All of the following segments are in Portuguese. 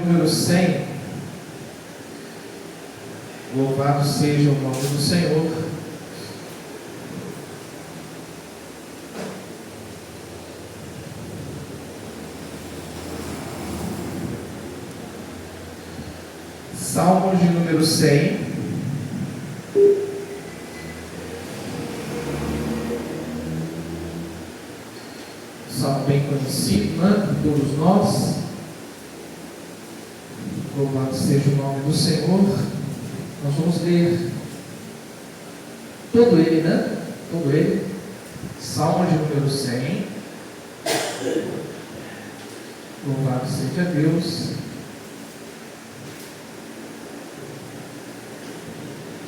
número 100. Louvado seja o nome do Senhor. Salmos de número 100. Salmo bem conhecido, né, de todos nós. Louvado seja o nome do Senhor. Nós vamos ler todo ele, né? Todo ele. Salmo de número 100. Louvado seja Deus.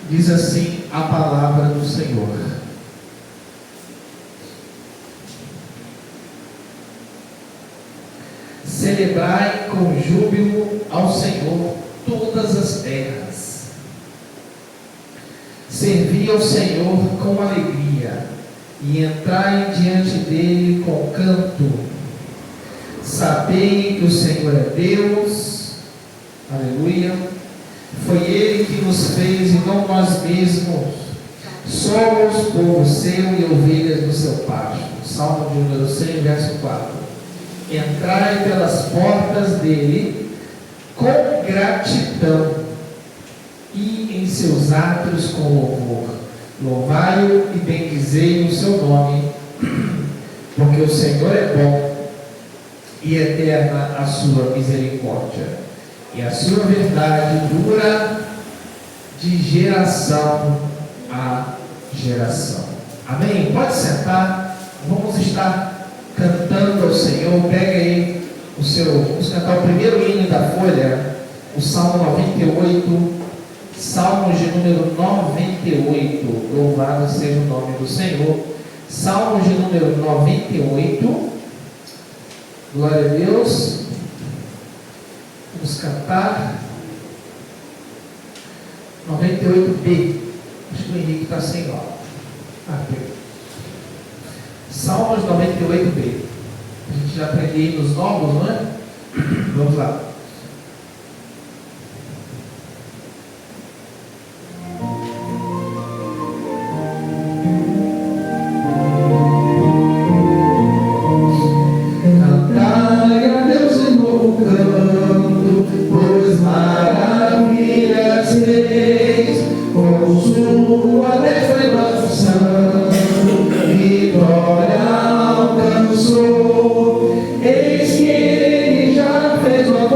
Diz assim a palavra do Senhor: celebrai com júbilo ao Senhor todas as terras, servi ao Senhor com alegria, e entrai diante dele com canto. Sabei que o Senhor é Deus, aleluia. Foi Ele que nos fez e não nós mesmos. Somos povo seu e ovelhas do seu pasto. Salmo de número 100, verso 4. Entrai pelas portas dele com gratidão e em seus átrios com louvor. Louvai-o e bendizei o seu nome, porque o Senhor é bom e eterna a sua misericórdia. E a sua verdade dura de geração a geração. Amém? Pode sentar. Vamos estar cantando ao Senhor. Pega aí vamos cantar o primeiro hino da folha, o Salmo 98. Salmos de número 98. Louvado seja o nome do Senhor. Salmos de número 98. Glória a Deus. Vamos cantar 98b. Acho que o Henrique está sem aula. Salmos 98b. A gente já aprendeu nos novos, não é? Vamos lá. Eis que ele já fez uma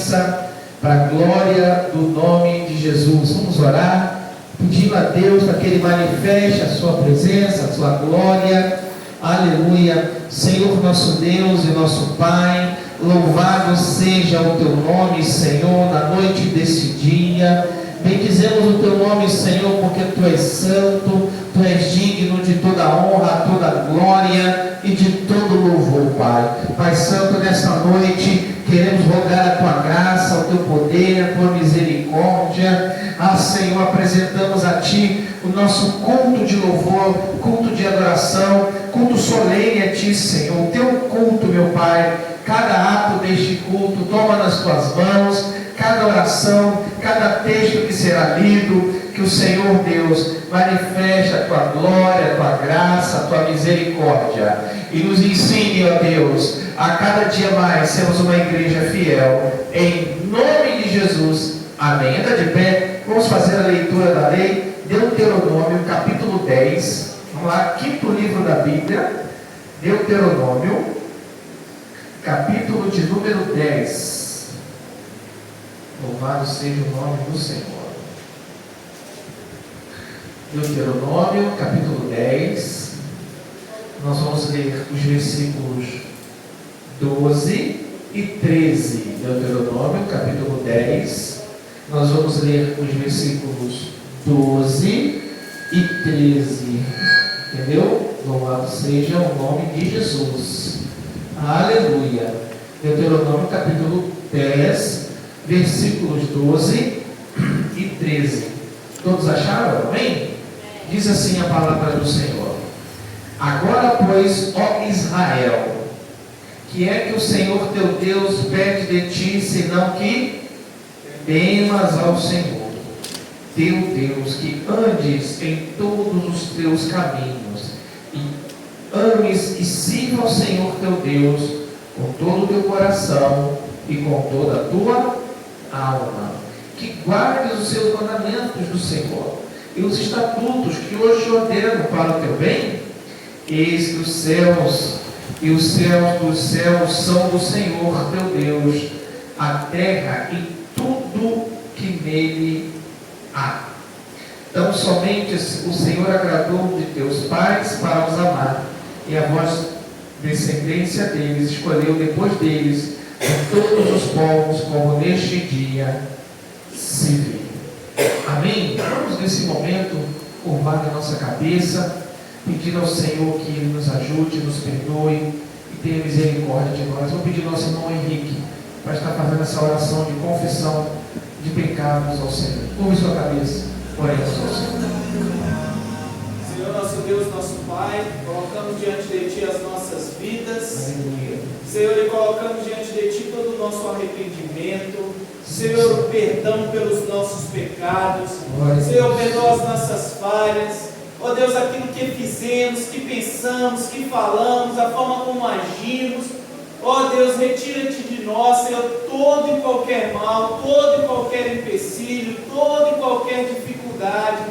presença, para a glória do nome de Jesus. Vamos orar, pedindo a Deus para que Ele manifeste a sua presença, a sua glória. Aleluia. Senhor nosso Deus e nosso Pai, louvado seja o Teu nome, Senhor, na noite desse dia. Bendizemos o Teu nome, Senhor, porque Tu és santo, Tu és digno de toda honra, toda glória e de todo louvor, Pai. Pai Santo, nesta noite queremos rogar a Tua graça, o Teu poder, a Tua misericórdia. Senhor, apresentamos a Ti o nosso culto de louvor, culto de adoração, culto solene a Ti, Senhor. O Teu culto, meu Pai, cada ato deste culto, toma nas Tuas mãos, cada oração, cada texto que será lido, que o Senhor Deus manifeste a Tua glória, a Tua graça, a Tua misericórdia, e nos ensine, ó Deus, a cada dia mais sermos uma igreja fiel, em nome de Jesus, amém. Anda de pé, vamos fazer a leitura da lei, Deuteronômio, capítulo 10, vamos lá, quinto livro da Bíblia, Deuteronômio, capítulo de número 10, louvado seja o nome do Senhor. Deuteronômio, capítulo 10, nós vamos ler os versículos 12 e 13. Deuteronômio, capítulo 10, nós vamos ler os versículos 12 e 13. Entendeu? Louvado seja o nome de Jesus. Aleluia. Deuteronômio, capítulo 10, versículos 12 e 13. Todos acharam? Amém? Diz assim a palavra do Senhor: agora, pois, ó Israel, que é que o Senhor teu Deus pede de ti, senão que temas ao Senhor teu Deus, que andes em todos os teus caminhos, e ames e sirva ao Senhor teu Deus com todo o teu coração e com toda a tua alma, que guardes os seus mandamentos do Senhor e os estatutos que hoje ordeno para o teu bem. Eis que os céus e os céus dos céus são do Senhor teu Deus, a terra e tudo que nele há. Então somente o Senhor agradou de teus pais para os amar, e a vossa descendência deles escolheu depois deles em todos os povos, como neste dia se vê. Amém? Vamos nesse momento curvar a nossa cabeça, pedindo ao Senhor que Ele nos ajude, nos perdoe e tenha misericórdia de nós. Vou pedir ao nosso irmão Henrique para estar fazendo essa oração de confissão de pecados ao Senhor. Curve sua cabeça, oremos ao Senhor. Senhor nosso Deus, nosso Pai, colocamos diante de Ti as nossas vidas. Aleluia. Senhor, e colocamos diante de Ti todo o nosso arrependimento. Senhor, o perdão pelos nossos pecados. Senhor, perdoa as nossas falhas. Ó Deus, aquilo que fizemos, que pensamos, que falamos, a forma como agimos. Ó Deus, retira-te de nós, Senhor, todo e qualquer mal, todo e qualquer empecilho, toda e qualquer dificuldade,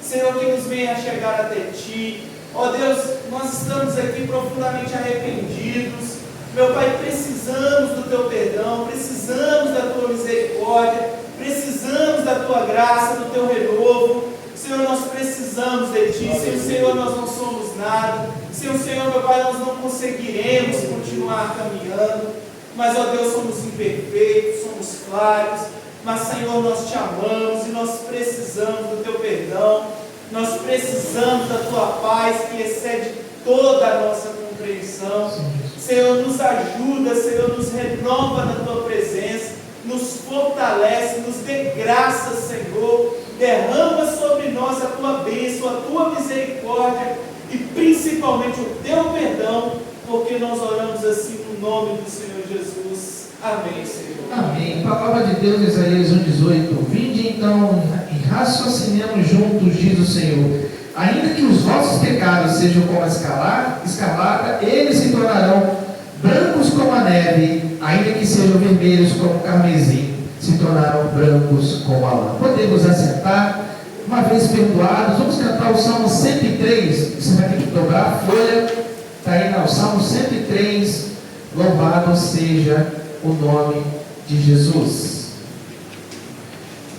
Senhor, que nos venha a chegar até Ti. Ó Deus, nós estamos aqui profundamente arrependidos. Meu Pai, precisamos do Teu perdão, precisamos da Tua misericórdia, precisamos da Tua graça, do Teu renovo. Senhor, nós precisamos de Ti. Sem o Senhor nós não somos nada. Sem o Senhor, meu Pai, nós não conseguiremos continuar caminhando. Mas, ó Deus, somos imperfeitos, somos falhos. Mas, Senhor, nós Te amamos e nós precisamos do Teu perdão. Nós precisamos da Tua paz que excede toda a nossa compreensão. Senhor, nos ajuda, Senhor, nos renova na Tua presença, nos fortalece, nos dê graça, Senhor. Derrama sobre nós a Tua bênção, a Tua misericórdia e principalmente o Teu perdão, porque nós oramos assim no nome do Senhor Jesus. Amém, Senhor. Amém. Palavra de Deus, Isaías 1,18. Vinde então e raciocinemos juntos, diz o Senhor. Ainda que os vossos pecados sejam como a escarlata, eles se tornarão brancos como a neve, ainda que sejam vermelhos como o carmesim, se tornarão brancos como a lã. Podemos assentar, uma vez perdoados. Vamos cantar o Salmo 103. Você vai ter que dobrar a folha, está aí no Salmo 103. Louvado seja o nome de Jesus.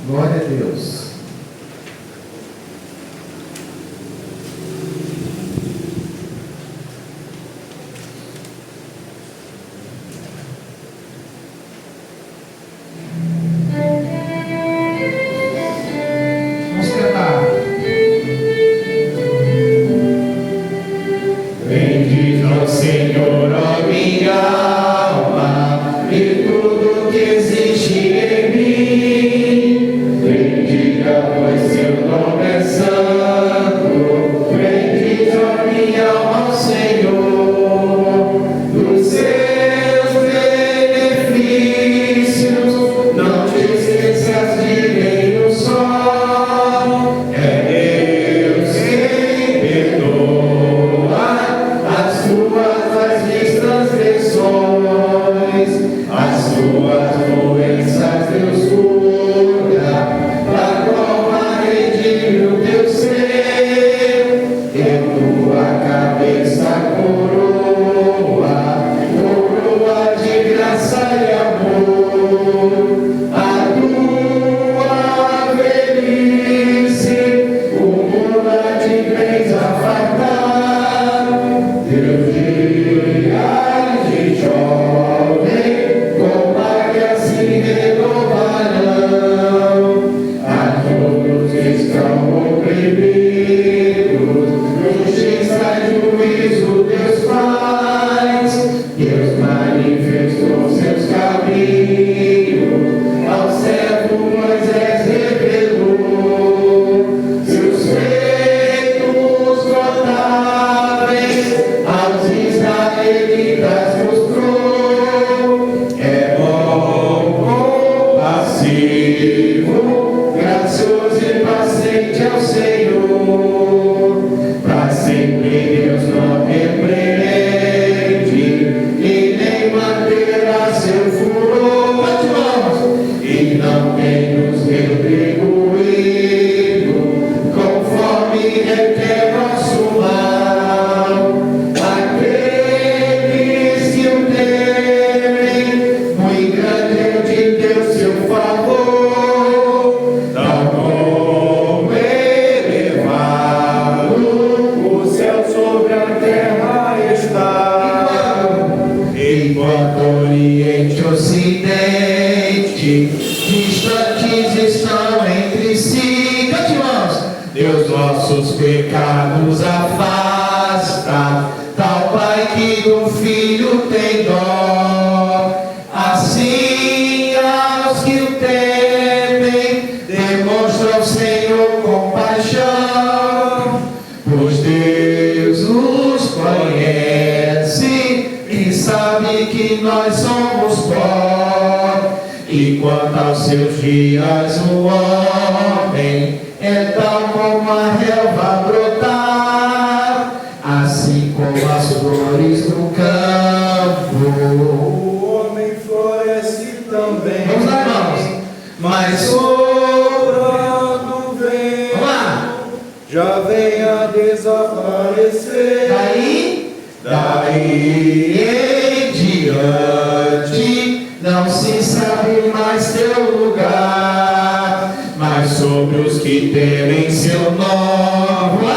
Glória a Deus. Vamos cantar. Bendiga o Senhor, ó minha alma, e tudo que existe em mim. Bendiga, pois seu nome é santo. Bendiga, ó minha alma, ao Senhor. Dos seus benefícios, não te esqueças de nenhum só. É Deus quem perdoa as tuas transgressões, as tuas doenças Deus cura, da qual redime o teu ser, e tua cabeça coroa de graça e amor. A tua velhice, o mundo há de bens afastar. Teus dias de jovem, como águias se renovarão. A todos que estão oprimidos, justiça e juízo Deus faz. Deus manifestou seus caminhos, ao servo Moisés revelou seus feitos notáveis, aos israelitas mostrou. É bom, compassivo, gracioso e paciente ao Senhor. Para sempre Deus não repreende, e nem manterá seu furor, e não tem nos retribuído conforme requer nosso mal. Aqueles que o temem, muito grande é de Deus seu favor, tão como elevado o céu sobre a terra está. Enquanto Oriente e Ocidente distantes estão entre si, cante, irmãos. Deus nossos pecados afasta, tal Pai que do Filho tem dó. Assim aos que o temem, demonstra o Senhor compaixão, pois Deus nos conhece e sabe que nós somos pó. E quanto aos seus dias, o homem é tal como a relva brotar, assim como as flores do campo. O homem floresce também. Vamos lá, irmãos. Mas soprando vento, vamos lá. já vem a desaparecer. Daí em diante não se sabe mais teu lugar, mas sobre os que temem seu nome,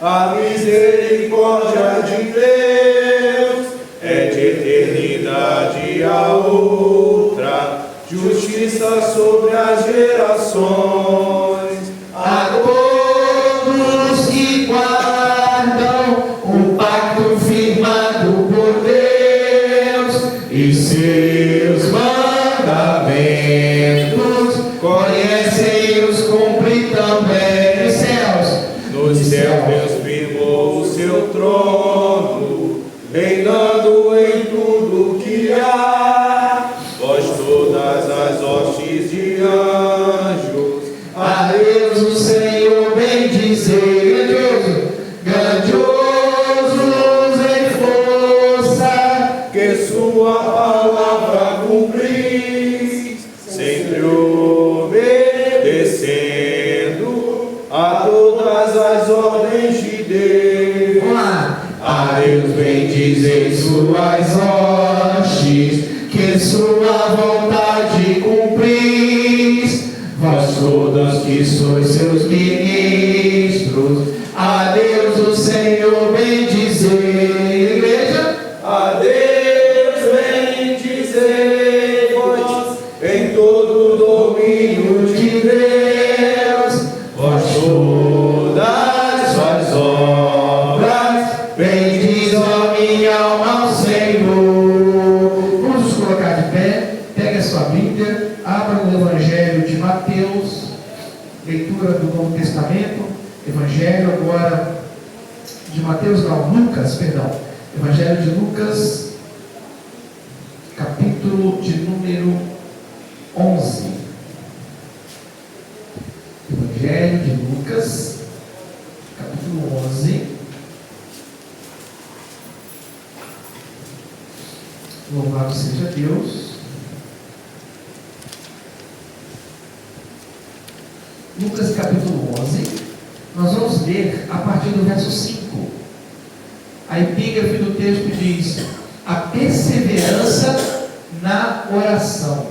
A misericórdia de Deus é de eternidade a outra, justiça sobre as gerações. a todos que guardam o pacto firmado por Deus e seus mandamentos, conhecem e os cumprem também nos céus. No céu Deus firmou o seu trono, reinando em tudo que há. Vós todas as hostes de anjos, A Deus o Senhor bendizei, grandiosos em força, que sua palavra cumpris, sempre obedecendo a todas as ordens de Deus. vamos lá. A Deus bendizei suas hostes, que sua vontade vós todos que sois seus ministros, a Deus o Senhor bendizer. Igreja, A Deus bendizei vós em todo o domínio de Deus, vós todas suas obras, bendiz a minha alma ao Senhor. vamos nos colocar de pé. Pegue a sua Bíblia, abra no Evangelho de Mateus, leitura do Novo Testamento. Evangelho agora de Mateus, não, Lucas, perdão. Evangelho de Lucas, capítulo de número 11. Evangelho de Lucas, capítulo 11. Louvado seja Deus. Lucas capítulo 11. Nós vamos ler a partir do verso 5. A epígrafe do texto diz: a perseverança na oração.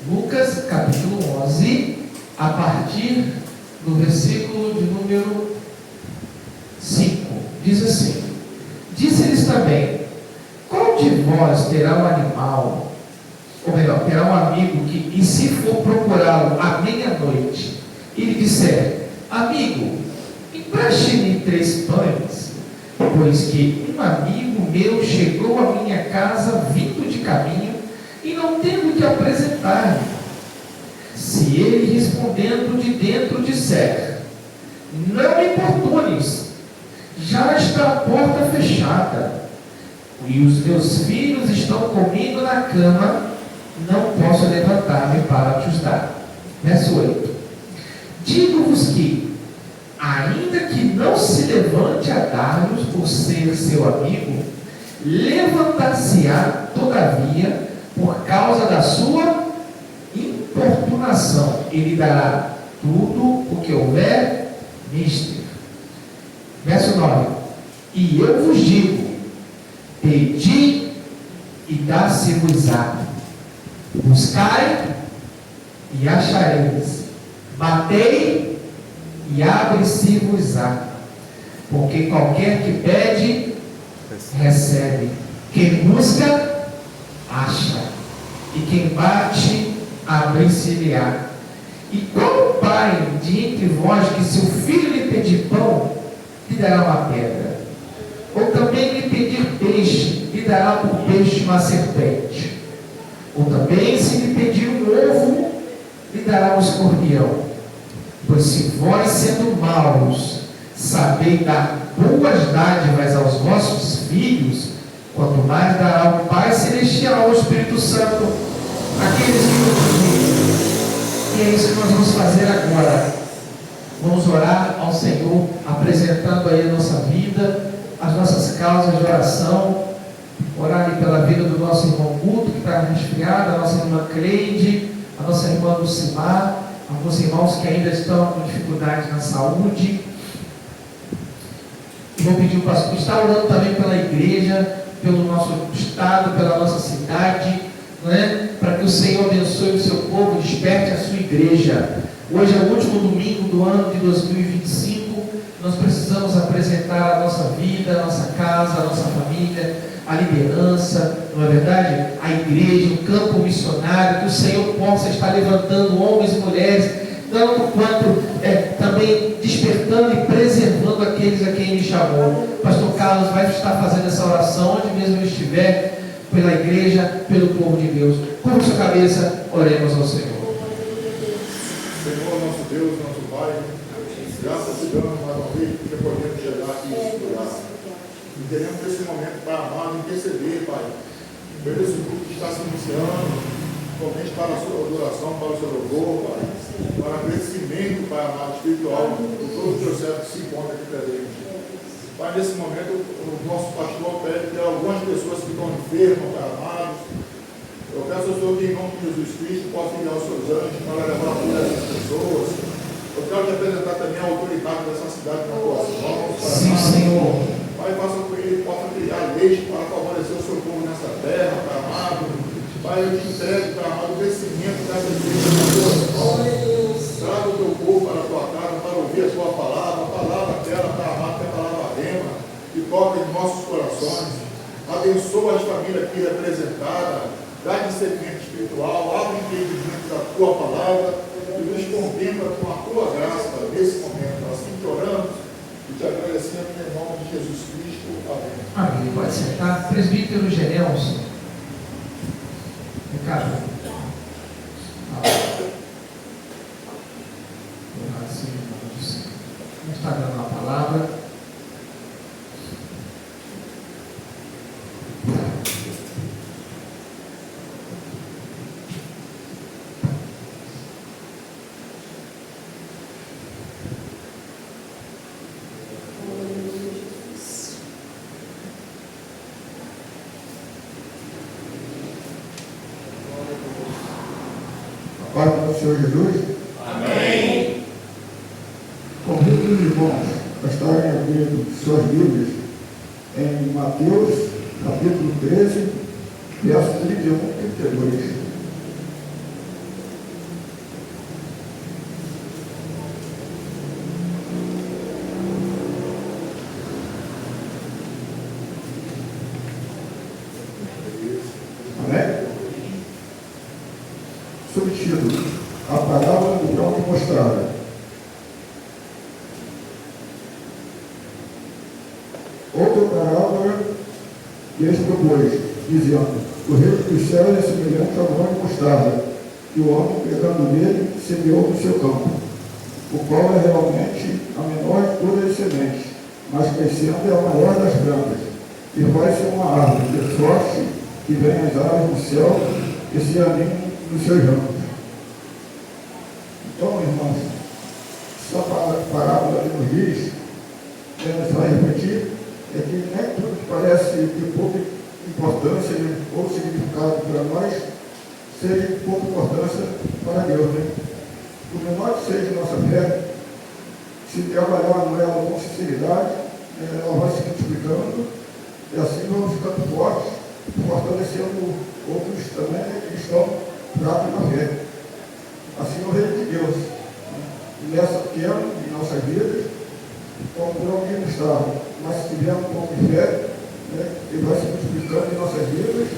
Lucas capítulo 11, a partir do versículo de número 5. Diz assim: disse-lhes também: qual de vós terá um animal, ou melhor, terá um amigo que, e se for procurá-lo à meia-noite, e lhe disser: amigo, empreste-me 3 pães, pois que um amigo meu chegou à minha casa vindo de caminho, e não tendo que apresentar-me. Se ele respondendo de dentro disser: não me importunes, já está a porta fechada, e os meus filhos estão comigo na cama, não posso levantar-me para te os dar. Verso 8. Digo-vos que, ainda que não se levante a dar-vos por ser seu amigo, levantar-se-á, todavia, por causa da sua importunação, e lhe dará tudo o que houver mister. Verso 9. E eu vos digo: pedi e dá-se-vos-á, buscai e achareis, batei e abre-se-vos-á, porque qualquer que pede, recebe, quem busca, acha, e quem bate, abre-se-lhe-á. E qual pai de entre vós que, se o filho lhe pedir pão, lhe dará uma pedra? Ou também lhe pedir peixe, lhe dará por peixe uma serpente? Ou também, se lhe pedir um ovo, lhe dará um escorpião? Pois se vós, sendo maus, sabeis dar boas dádivas aos vossos filhos, quanto mais dará o Pai Celestial, o Espírito Santo, aqueles que nos pedem. E é isso que nós vamos fazer agora. Vamos orar ao Senhor, apresentando aí a nossa vida, as nossas causas de oração. Orar ali pela vida do nosso irmão Guto, que está resfriado, a nossa irmã Cleide, a nossa irmã Lucimar, alguns irmãos que ainda estão com dificuldade na saúde. Vou pedir o pastor, está orando também pela igreja, pelo nosso estado, pela nossa cidade, né? Para que o Senhor abençoe o seu povo, desperte a sua igreja. Hoje é o último domingo do ano de 2025, nós precisamos apresentar a nossa vida, a nossa casa, a nossa família, a liderança, não é verdade? A igreja, o campo missionário, que o Senhor possa estar levantando homens e mulheres, tanto quanto também despertando e preservando aqueles a quem Ele chamou. Pastor Carlos vai estar fazendo essa oração, onde mesmo ele estiver, pela igreja, pelo povo de Deus. Curva sua cabeça, oremos ao Senhor. Senhor, nosso Deus, nosso Pai, graças te damos mais uma vez, porque podemos chegar aqui nesse lugar. E queremos nesse momento, Pai amado, interceder, Pai, por esse grupo que está se iniciando, somente para a sua adoração, para o seu louvor, Pai, para o crescimento, Pai amado, espiritual, de todos os teus servos que se encontram aqui presentes. Pai, nesse momento, o nosso pastor pede que algumas pessoas que estão enfermas, Pai amado, eu peço ao Senhor que, em nome de Jesus Cristo, possa enviar os seus anjos para levar a cura dessas pessoas. Eu quero te apresentar também a autoridade dessa cidade nas tuas mãos, Pai. Sim, Senhor. Pai, faça com que ele possa criar leite para favorecer o seu povo nessa terra, Pai amado. Pai, eu te entrego, Pai amado, o crescimento dessa igreja nas tuas mãos. família aqui representada, dá discernimento espiritual, abre o entendimento da tua palavra e nos contempla com a tua graça nesse momento. Assim que oramos e te agradecemos em nome de Jesus Cristo. Amém. Amém. Pode sentar. Presbítero Gelson. Ricardo. Não está dando a palavra. A paz do Senhor Jesus. Amém. Convido os irmãos a estarem abrindo suas Bíblias em Mateus, capítulo 13, versos 31 e 32. Amém? Subtítulo: A parábola do grão de mostarda. Outra parábola lhes propôs, dizendo: O reino dos céus é semelhante ao grão de mostarda, que o homem, pegando nele, semeou no seu campo, o qual é realmente a menor de todas as sementes, mas crescendo é a maior das plantas, e vai ser uma árvore de sorte que vem as aves do céu e se aninham nos seus ramos. Então, irmãos, essa parábola que nos diz, que a gente vai repetir, é que nem tudo que parece de pouca importância ou significado para nós, seja de pouca importância para Deus. Né? Por menor que seja a nossa fé, se trabalhar nela com sinceridade, ela vai se multiplicando e assim vamos ficando fortes, fortalecendo outros também que estão fracos na fé. Assim é o reino de Deus. E nessa pequena em nossas vidas, como por alguém está, mas se tiver um pouco de fé, ele vai se multiplicando em nossas vidas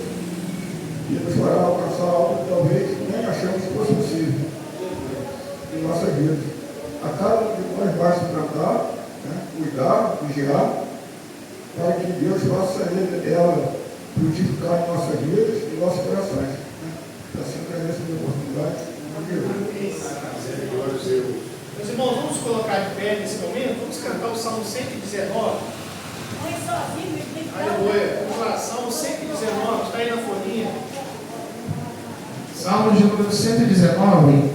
e nos fará alcançar algo que talvez nem achamos que fosse possível em nossas vidas. A cada um de nós basta tratar, cuidar, vigiar, para que Deus faça ela frutificar em nossas vidas e em nossos corações. Assim que agradeço a oportunidade. Glória a Deus. Meus irmãos, vamos colocar de pé nesse momento, vamos cantar o Salmo 119. Aleluia. Vamos lá, Salmo 119, está aí na folhinha. Salmo de número 119.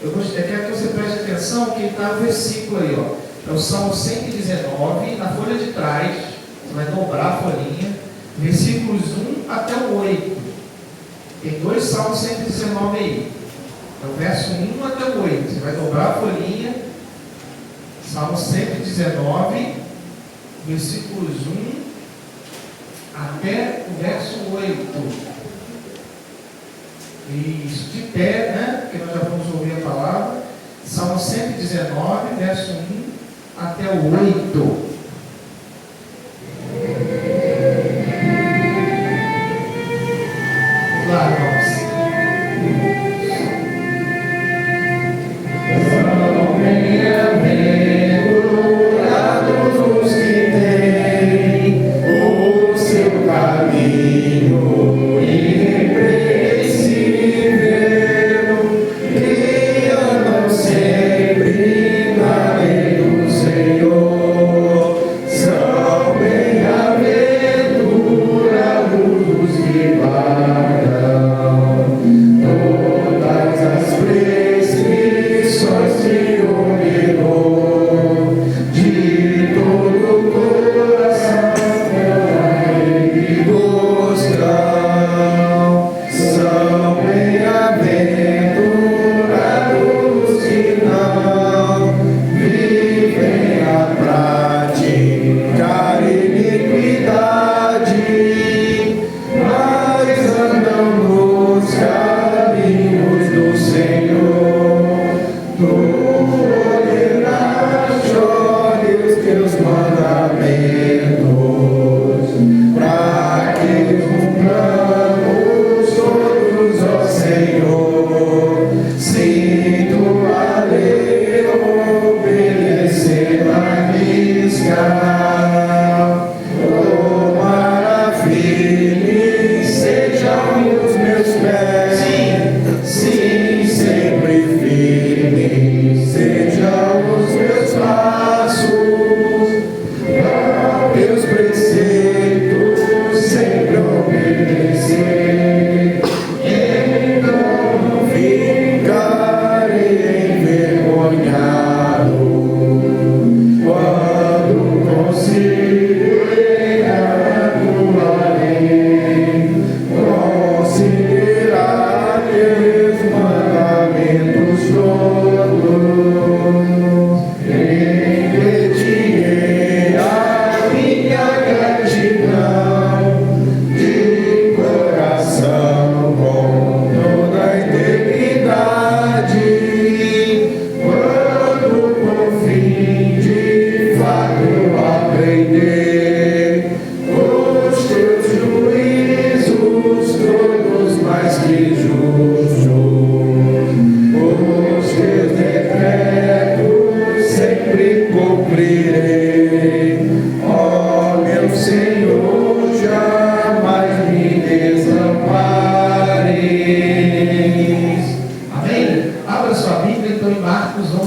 Eu quero que você preste atenção que está no versículo aí, ó. É o Salmo 119, na folha de trás. Você vai dobrar a folhinha. Versículos 1 até o 8. Tem dois Salmos 119 aí. É o verso 1 até o 8. Você vai dobrar a folhinha. Salmo 119, versículos 1 até o verso 8. Isso, de pé, né? Porque nós já vamos ouvir a palavra. Salmo 119, verso 1 até o 8. Vamos lá, irmãos. São bem-aventurados os que têm o seu caminho irrepreensível, que andam sempre na lei do Senhor.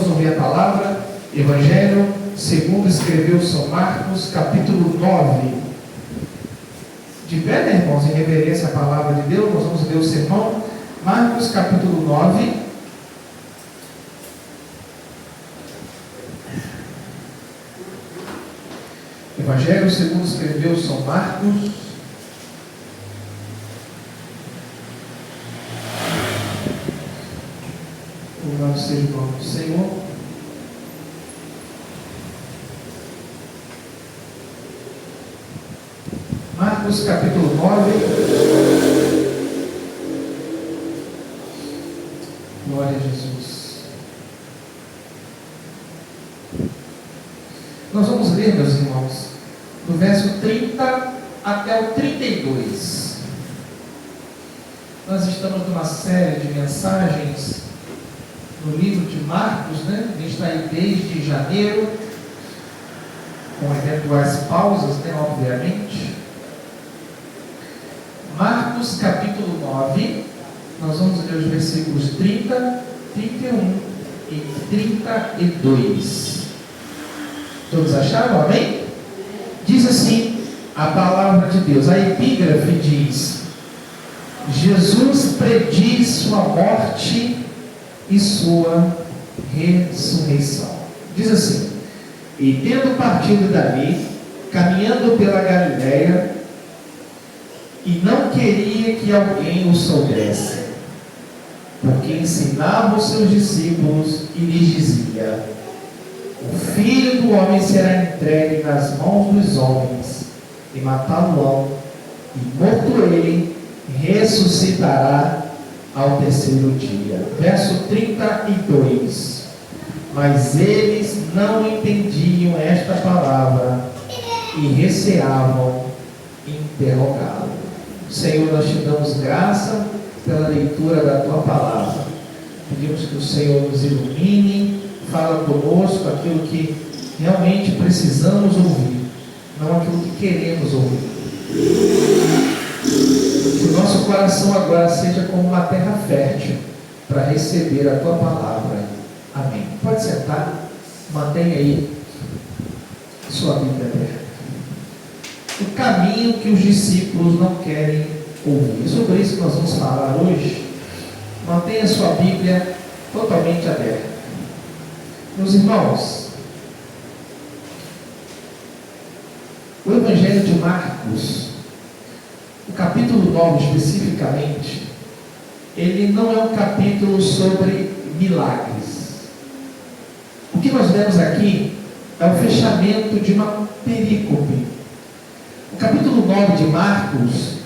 Vamos ouvir a palavra. Evangelho segundo escreveu São Marcos, capítulo 9. De pé, né, irmãos, em reverência à palavra de Deus, nós vamos ler o sermão. Marcos, capítulo 9. Evangelho segundo escreveu São Marcos. Louvado seja o nome do Senhor. Marcos capítulo 9. Glória a Jesus. Nós vamos ler, meus irmãos, do verso 30 até o 32. Nós estamos numa série de mensagens no livro de Marcos, né? A gente está aí desde janeiro, com eventuais pausas, né? Obviamente. Marcos capítulo 9, nós vamos ler os versículos 30, 31 e 32. Todos acharam? Amém? Diz assim a palavra de Deus. A epígrafe diz: Jesus prediz sua morte e sua ressurreição. Diz assim: e tendo partido dali, caminhando pela Galiléia, e não queria que alguém o soubesse, porque ensinava os seus discípulos e lhes dizia: o Filho do Homem será entregue nas mãos dos homens, e matá-lo-ão, e morto ele, ressuscitará ao terceiro dia. Verso 32. Mas eles não entendiam esta palavra e receavam interrogá-lo. Senhor, nós te damos graça pela leitura da tua palavra. Pedimos que o Senhor nos ilumine, fala conosco aquilo que realmente precisamos ouvir, não aquilo que queremos ouvir. Que o nosso coração agora seja como uma terra fértil para receber a tua palavra. Amém. Pode sentar, mantenha aí sua Bíblia aberta. O caminho que os discípulos não querem ouvir. É sobre isso que nós vamos falar hoje. Mantenha sua Bíblia totalmente aberta. Meus irmãos, o Evangelho de Marcos, o capítulo 9 especificamente, ele não é um capítulo sobre milagres. O que nós vemos aqui é o fechamento de uma perícope. O capítulo 9 de Marcos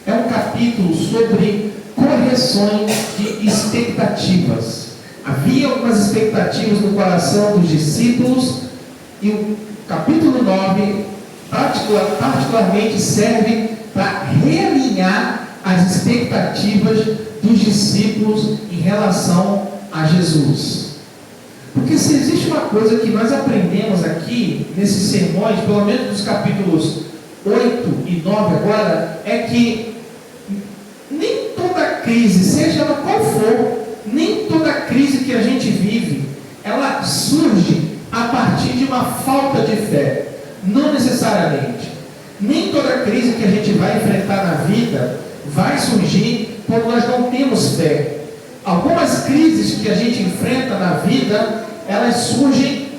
é um capítulo sobre correções de expectativas. Havia algumas expectativas no coração dos discípulos, e o capítulo 9 particularmente serve para realinhar as expectativas dos discípulos em relação a Jesus. Porque se existe uma coisa que nós aprendemos aqui nesses sermões, pelo menos nos capítulos 8 e 9 agora, é que nem toda crise, seja ela qual for, nem toda crise que a gente vive, ela surge a partir de uma falta de fé. Não necessariamente. Nem toda crise que a gente vai enfrentar na vida vai surgir quando nós não temos fé. Algumas crises que a gente enfrenta na vida, elas surgem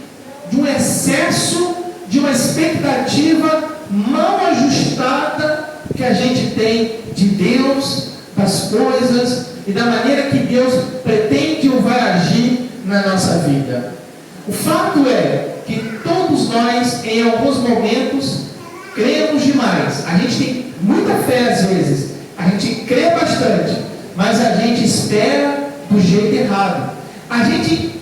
de um excesso, de uma expectativa mal ajustada que a gente tem de Deus, das coisas e da maneira que Deus pretende ou vai agir na nossa vida. O fato é que todos nós, em alguns momentos, cremos demais. A gente tem muita fé às vezes, a gente crê bastante, mas a gente espera do jeito errado. A gente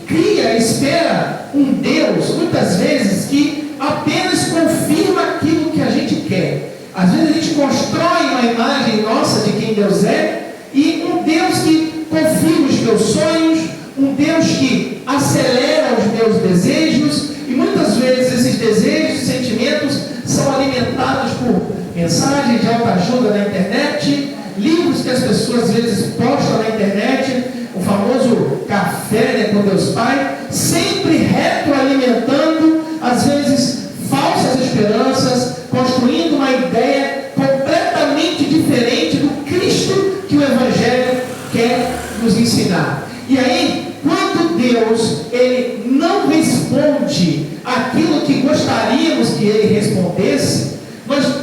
espera um Deus, muitas vezes, que apenas confirma aquilo que a gente quer. Às vezes a gente constrói uma imagem nossa de quem Deus é, e um Deus que confirma os meus sonhos, um Deus que acelera os meus desejos, e muitas vezes esses desejos e sentimentos são alimentados por mensagens de autoajuda na internet, livros que as pessoas às vezes postam na internet, o famoso café, né, com Deus Pai, sempre retroalimentando, às vezes, falsas esperanças, construindo uma ideia completamente diferente do Cristo que o Evangelho quer nos ensinar. E aí, quando Deus ele não responde aquilo que gostaríamos que ele respondesse,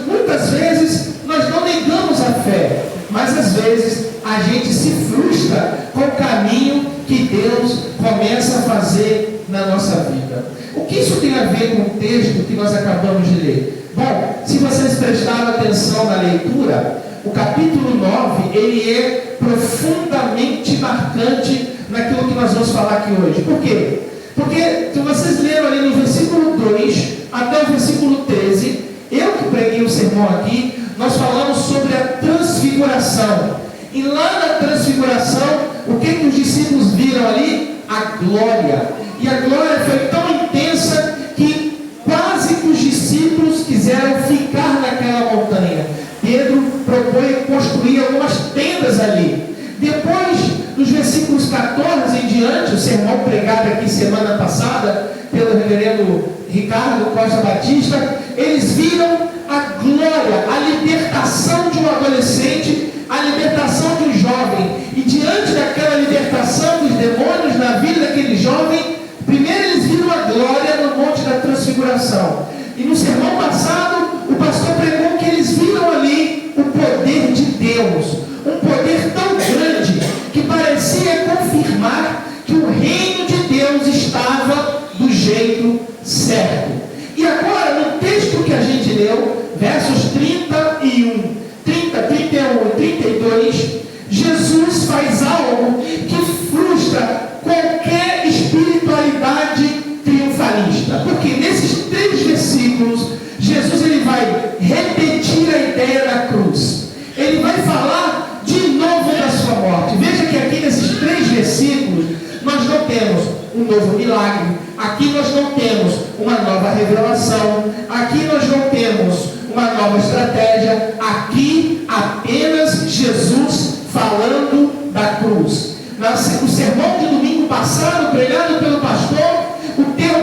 muitas vezes nós não negamos a fé, mas às vezes a gente se frustra com o caminho que Deus começa a fazer na nossa vida. O que isso tem a ver com o texto que nós acabamos de ler? Bom, se vocês prestaram atenção na leitura, o capítulo 9, ele é profundamente marcante naquilo que nós vamos falar aqui hoje. Por quê? Porque se vocês leram ali no versículo 2 até o versículo 13, eu que preguei o sermão aqui, nós falamos sobre a transfiguração. E lá na transfiguração, o que os discípulos viram ali? A glória. E a glória foi tão intensa que quase que os discípulos quiseram ficar naquela montanha. Pedro propõe construir algumas tendas ali. Depois, nos versículos 14 em diante, o sermão pregado aqui semana passada pelo reverendo Ricardo Costa Batista, eles viram a glória, a libertação de um adolescente, a libertação de um jovem. E diante daquela libertação dos demônios na vida daquele jovem, primeiro eles viram a glória no Monte da Transfiguração. E no sermão passado, o pastor pregou que eles viram ali o poder de Deus, um poder tão grande que parecia confirmar que o reino de Deus estava do jeito certo. E agora, no texto que a gente leu, versos 31, 31 e 32, Jesus faz algo que frustra qualquer espiritualidade triunfalista. Porque nesses 3 versículos, Jesus ele vai repetir a ideia da cruz. Ele vai falar de novo da sua morte. Veja que aqui nesses 3 versículos, nós não temos um novo milagre. Aqui nós não temos uma nova revelação. Aqui nós não temos uma nova estratégia. Aqui apenas Jesus falando da cruz. No sermão de domingo passado, pregado pelo pastor,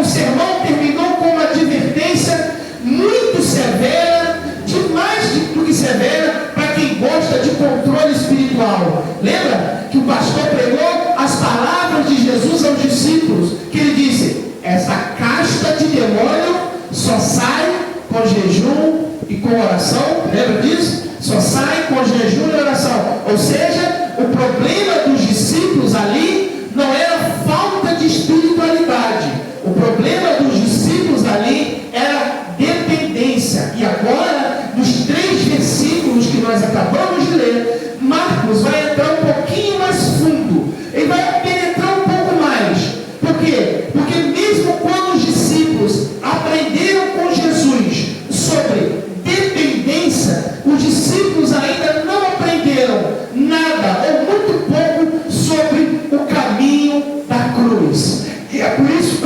o sermão terminou com uma advertência muito severa, demais do que severa, para quem gosta de controle espiritual. Lembra que o pastor pregou as palavras de Jesus aos discípulos, que ele disse: essa casta de demônio só sai com jejum e com oração. Lembra disso? Só sai com jejum e oração. Ou seja, o problema dos discípulos ali não era falta de espiritualidade. O problema dos discípulos ali era dependência. E agora, nos 3 versículos que nós acabamos de ler, Marcos vai entrar um pouquinho mais fundo. Ele vai penetrar um pouco mais. Por quê? Porque mesmo quando os discípulos aprenderam com Jesus sobre dependência, os discípulos ainda não aprenderam nada ou muito pouco sobre o caminho da cruz. E é por isso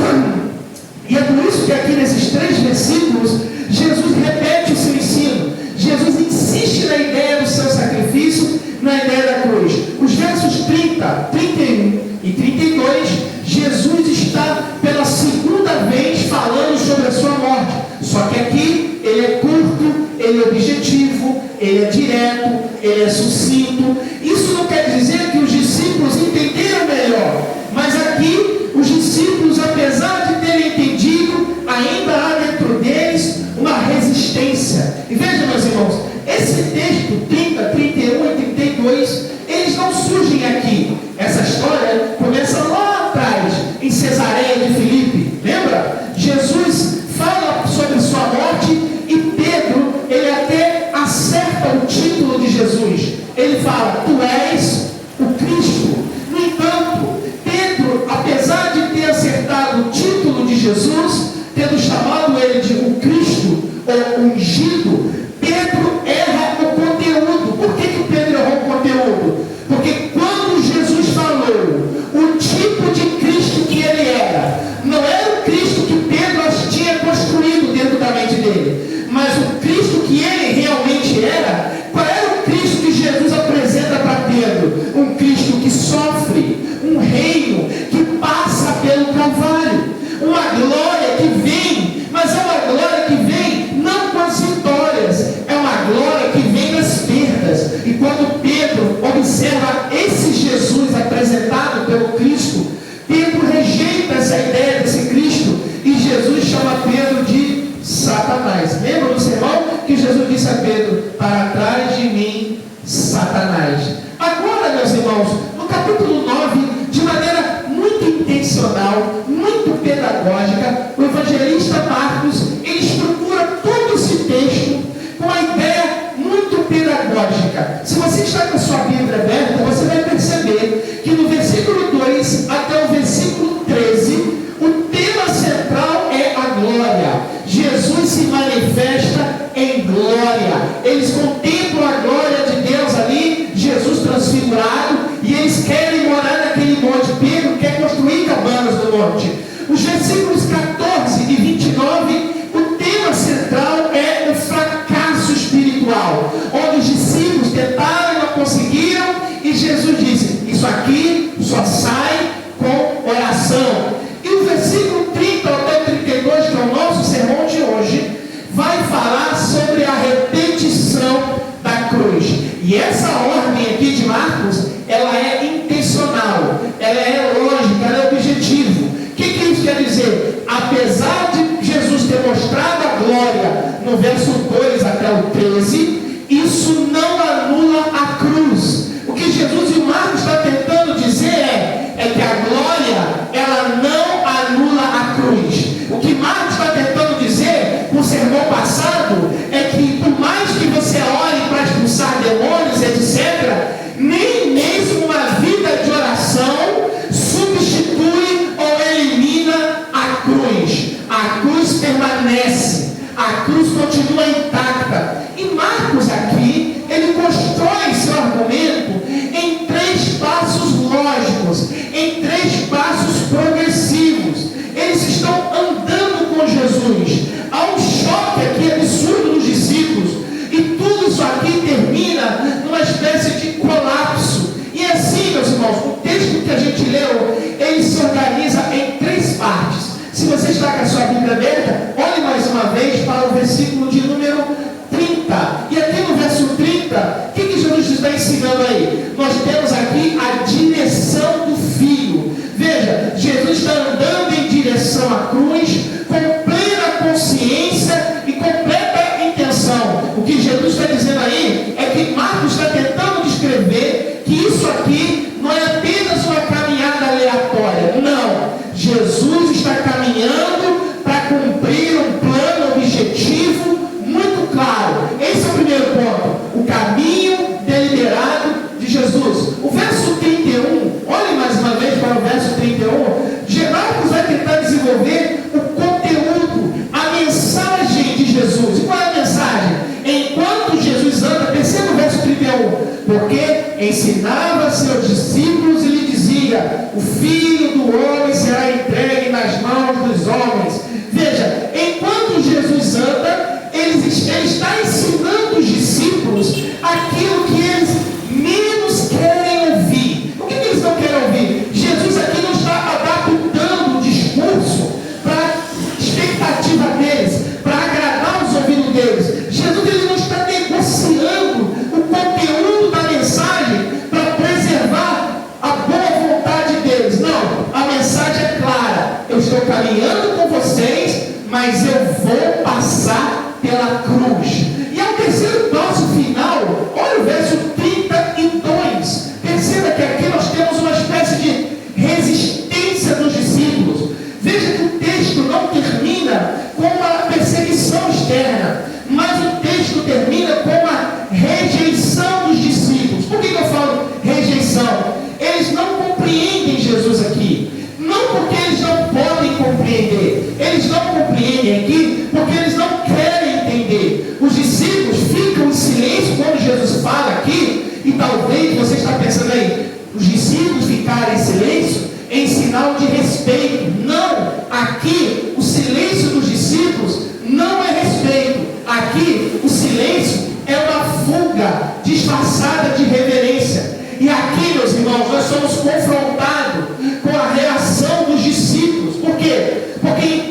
que aqui nesses 3 versículos, Jesus repete o seu ensino. Jesus insiste na ideia do seu sacrifício, na ideia da cruz. Os versos 30, 31 e 32, Jesus está pela segunda vez falando sobre a sua morte. Só que aqui ele é curto, ele é objetivo, ele é direto, ele é sucinto. Isso não quer dizer que os discípulos entenderam melhor, mas aqui os discípulos, apesar de terem entendido, ainda há dentro deles uma resistência. E veja, meus irmãos, esse texto 30, 31 e 32, eles não surgem aqui. Essa história começa lá atrás, em Cesareia de Filipe. Lembra? Jesus fala sobre sua morte e Pedro, ele até acerta o título de Jesus. Ele fala: tu és o Cristo. No entanto, Pedro, apesar de ter acertado o título de Jesus, tendo chamado ele de o Cristo ou ungido, Pedro erra o conteúdo. Por que Pedro errou o conteúdo? Porque quando Jesus falou o tipo de Cristo que ele era, não era o Cristo que Pedro tinha construído dentro da mente dele, mas o Cristo que ele realmente era. Qual era o Cristo que Jesus apresenta para uma glória que vem, mas é uma glória que vem não com as vitórias, é uma glória que vem das perdas. E quando Pedro observa esse Jesus apresentado pelo Cristo, Pedro rejeita essa ideia desse Cristo e Jesus chama Pedro de Satanás. Lembra do sermão que Jesus disse a Pedro: para trás de mim, Satanás. Agora, meus irmãos, no capítulo 9, de maneira muito intencional, muito pedagógica, o evangelista Marcos, ele estrutura todo esse texto com uma ideia muito pedagógica. Se você está com a sua Bíblia aberta, você vai perceber que no versículo 2 até o versículo 13, o tema central é a glória. Jesus se manifesta em glória. Eles contemplam a glória de Deus ali, Jesus transfigurado, e eles querem morar naquele monte. Pedro quer construir cabanas no monte. Os versículos 14 e 29, o tema central é o fracasso espiritual, onde os discípulos tentaram e não conseguiram, e Jesus disse: isso aqui só sai com oração. E o versículo 30 até 32, que é o nosso sermão de hoje, vai falar sobre a repetição da cruz. E essa ordem aqui de Marcos, ela é intencional, ela é lógica, ela é objetiva. O que isso quer dizer? Apesar de Jesus ter mostrado a glória no verso 2 até o 13, isso não anula a cruz. O que Jesus e o Marcos está tentando dizer é que a glória, ela não anula a cruz. O que Marcos está tentando dizer no sermão passado é que por mais que você ore para expulsar demônios, etc., nem mesmo uma vida de oração substitui ou elimina a cruz. A cruz permanece, a cruz continua intacta. E Marcos aqui, ele constrói seu argumento em 3 passos lógicos, em 3 passos progressivos. Eles estão andando com Jesus. Há um choque aqui absurdo nos discípulos, e tudo isso aqui termina numa espécie de colapso. E assim, meus irmãos, o texto que a gente leu, ele se organiza em 3 partes. Se você está com a sua Bíblia aberta, olhe mais uma vez para o versículo de número 30. E aqui no verso 30, o que Jesus está ensinando aí? Nós temos aqui a direção do Filho. Veja, Jesus está andando em direção à cruz, com plena consciência e completa intenção. O que Jesus está dizendo aí é que Marcos está tentando descrever que isso aqui não é apenas uma caminhada aleatória. Não. Jesus está caminhando para cumprir um plano objetivo muito claro. Esse é o primeiro ponto. O caminho deliberado de Jesus. O verso 31, olhe mais uma vez para o verso 31. Marcos vai tentar desenvolver o conteúdo, a mensagem de Jesus. E qual é a mensagem? Enquanto Jesus anda, perceba o verso 31. Porque ensinava seus discípulos e lhe dizia: o Filho do Homem será entregue nas mãos dos homens. Veja, enquanto Jesus anda, ele está ensinando os discípulos aquilo que eles menos querem ouvir. O que eles não querem ouvir? Jesus aqui não está adaptando o discurso para a expectativa deles, para agradar os ouvidos deles. Jesus ele não está negociando o conteúdo da mensagem para preservar a boa vontade deles. Não, a mensagem é clara: eu estou caminhando com vocês, mas eu vou passar pela cruz. E ao terceiro passo final, olha o verso 32. Perceba que aqui nós temos uma espécie de resistência dos discípulos. Veja que o texto não termina com uma perseguição externa, mas o texto termina com uma rejeição dos discípulos. Por que eu falo rejeição? Eles não compreendem Jesus aqui. Não porque eles não podem compreender. Eles não compreendem aqui porque eles não querem entender. Os discípulos ficam em silêncio quando Jesus fala aqui. E talvez você está pensando aí, os discípulos ficarem em silêncio em sinal de respeito. Não, aqui o silêncio dos discípulos não é respeito. Aqui o silêncio é uma fuga disfarçada de reverência. E aqui, meus irmãos, nós somos confrontados com a reação dos discípulos. Por quê? Porque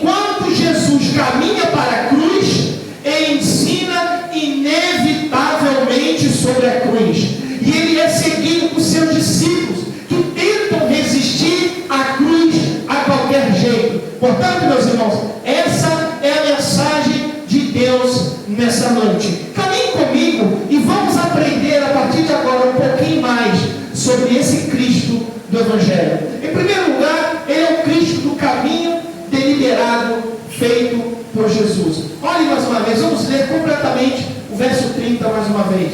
Portanto, meus irmãos, essa é a mensagem de Deus nessa noite. Caminhe comigo e vamos aprender a partir de agora um pouquinho mais sobre esse Cristo do Evangelho. Em primeiro lugar, ele é o Cristo do caminho deliberado, feito por Jesus. Olhe mais uma vez, vamos ler completamente o verso 30 mais uma vez.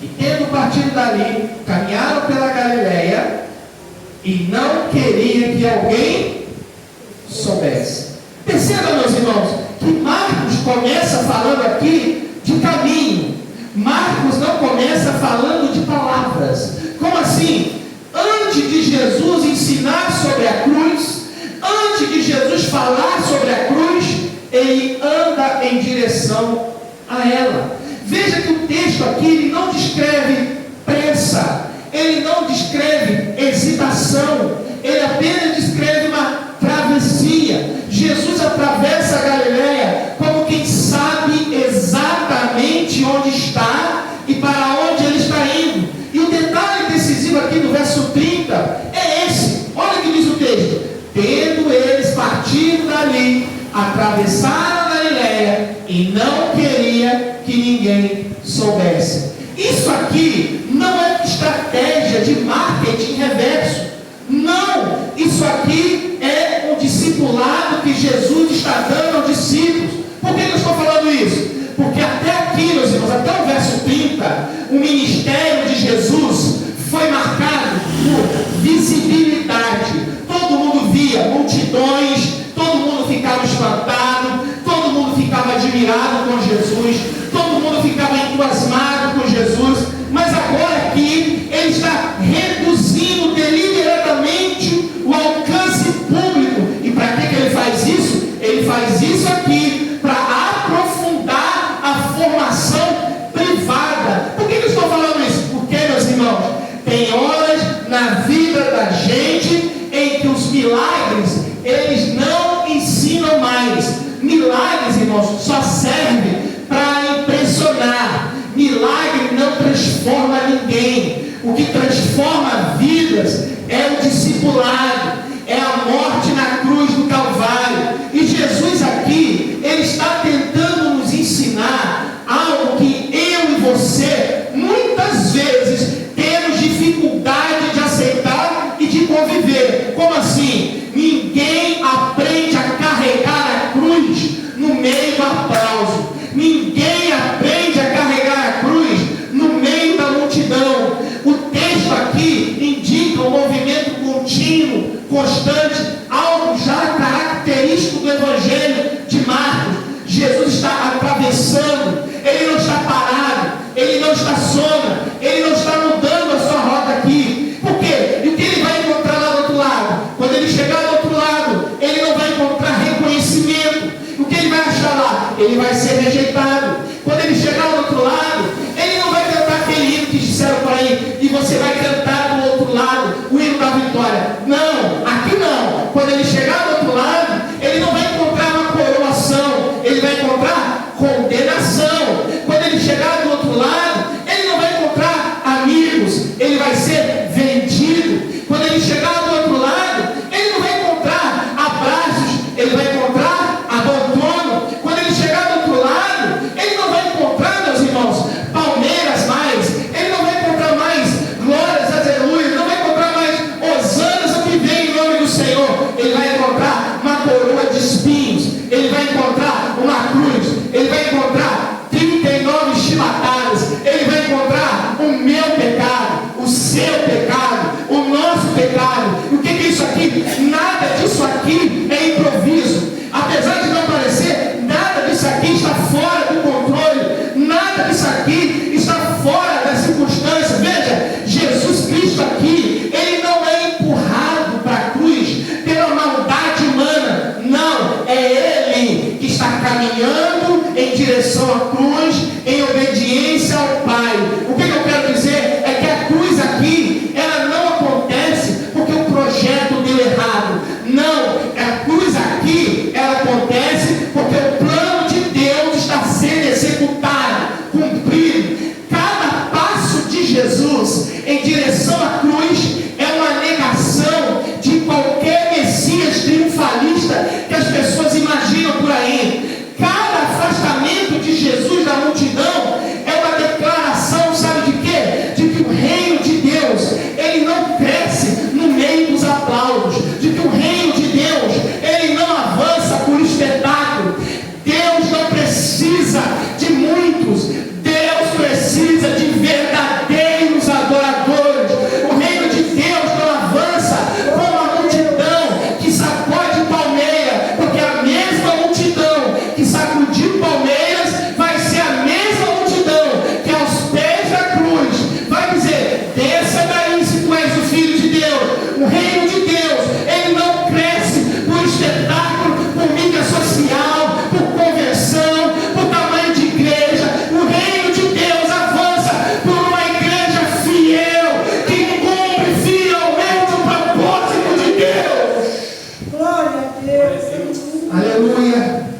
E tendo partido dali, caminharam pela Galileia, e não queria que alguém soubesse. Perceba, meus irmãos, que Marcos começa falando aqui de caminho. Marcos não começa falando de palavras. Como assim? Antes de Jesus ensinar sobre a cruz, antes de Jesus falar sobre a cruz, ele anda em direção a ela. Veja que o texto aqui ele não descreve pressa, ele não descreve hesitação, ele apenas descreve uma travessia. Jesus atravessa a Galileia como quem sabe exatamente onde está e para onde ele está indo. E o detalhe decisivo aqui do verso 30 é esse. Olha o que diz o texto: tendo eles partido dali, atravessaram a Galileia e não queria que ninguém soubesse. Isso aqui não é estratégia de marketing reverso. Não, isso aqui é um discipulado que Jesus está dando aos discípulos. Por que eu estou falando isso? Porque até aqui, meus irmãos, até o verso 30, o ministério de Jesus foi marcado por visibilidade. Todo mundo via multidões, todo mundo ficava espantado, todo mundo ficava admirado com Jesus, todo mundo ficava entusiasmado com Jesus. Mas agora aqui ele está reduzindo deliberadamente o alcance público. E para que ele faz isso? Ele faz isso aqui para aprofundar a formação privada. Por que eu estou falando isso? Porque, meus irmãos, tem horas na vida da gente em que os milagres eles não ensinam mais. Milagres, irmãos, só servem para impressionar. Milagre não transforma ninguém. O que transforma vidas é o discipulado, é a morte na cruz do Calvário. E Jesus aqui, ele está tentando nos ensinar algo que eu e você muitas vezes temos dificuldade de aceitar e de conviver. Como assim? Ninguém aprende a carregar a cruz no meio do aplauso. Ninguém aprende a carregar a cruz no meio da multidão. O texto aqui indica um movimento contínuo, constante, algo já característico do Evangelho de Marcos. Jesus está atravessando, ele não está parado, ele não estaciona, ele não está mudando a sua rota aqui. Por quê? E o que ele vai encontrar lá do outro lado? Quando ele chegar do outro lado, ele não vai encontrar reconhecimento. O que ele vai achar lá? Ele vai ser rejeitado. Quando ele chegar do outro lado, ele não vai cantar aquele hino que disseram para ele, e você vai cantar do outro lado, o hino da vitória. Não, aqui não. Quando ele chegar do outro lado, ele não vai encontrar uma coroação, ele vai encontrar condenação. Quando ele chegar do outro lado, ele não vai encontrar amigos, ele vai ser vendido. Quando ele chegar do outro lado, ele não vai encontrar abraços, ele vai encontrar abandono. Quando ele chegar do outro lado, ele não vai encontrar, meus irmãos, palmeiras mais, ele não vai encontrar mais glórias, aleluia, não vai encontrar mais hosanas o que vem em nome do Senhor. Ele vai encontrar uma coroa de espinhos, ele vai encontrar uma cruz, ele vai encontrar 39 chibatadas, ele vai encontrar o meu pecado, o seu pecado, o nosso pecado. O que é isso aqui? Nada disso aqui é improviso. Apesar de não parecer, nada disso aqui está fora do controle, nada disso aqui está fora da circunstância. Veja, Jesus Cristo aqui, ele não é empurrado para a cruz pela maldade humana. Não, é ele que está caminhando em direção à cruz, em obediência ao Pai. O que eu quero dizer é que a cruz aqui, ela não acontece porque o projeto deu errado. Não, a cruz aqui, ela acontece porque o plano de Deus está sendo executado, cumprido. Cada passo de Jesus em direção à cruz é uma negação de qualquer Messias triunfalista Aleluia.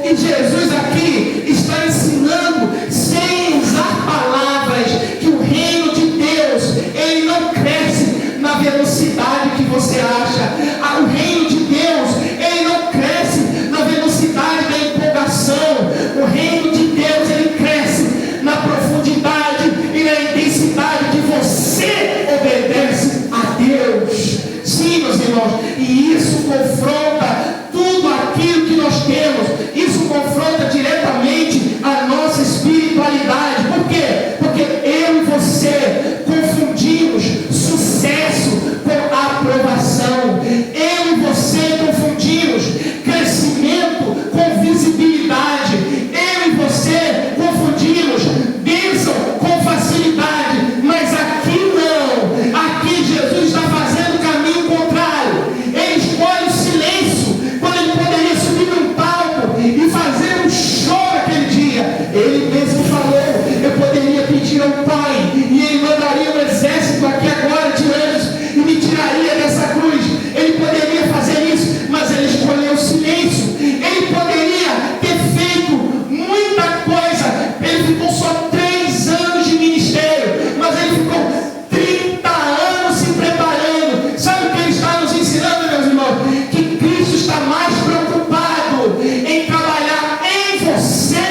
E Jesus aqui está ensinando, sem usar palavras, que o reino de Deus, ele não cresce na velocidade que você acha. O reino de Deus, ele não cresce na velocidade da empolgação. O reino de Deus, ele cresce na profundidade e na intensidade que você obedece a Deus. Sim, meus irmãos, e isso confronta tudo aquilo que nós temos. Isso confronta diretamente a nossa espiritualidade. Por quê? Porque eu e você confundimos sucesso com aprovação. Eu e você confundimos crescimento com visibilidade. Eu e você confundimos bênção com facilidade. Mas aqui não. Aqui Jesus está fazendo o caminho contrário. Ele escolhe o silêncio quando ele poderia subir num palco e fazer um show naquele dia. Ele mesmo falou: eu poderia pedir ao Pai e ele mandaria um exército aqui agora de anjos e me tiraria dessa cruz. Ele poderia fazer isso, mas ele escolheu o silêncio. Ele poderia ter feito muita coisa. Ele ficou só 3 anos de ministério, mas ele ficou 30 anos se preparando. Sabe o que ele está nos ensinando, meus irmãos? Que Cristo está mais preocupado em trabalhar em você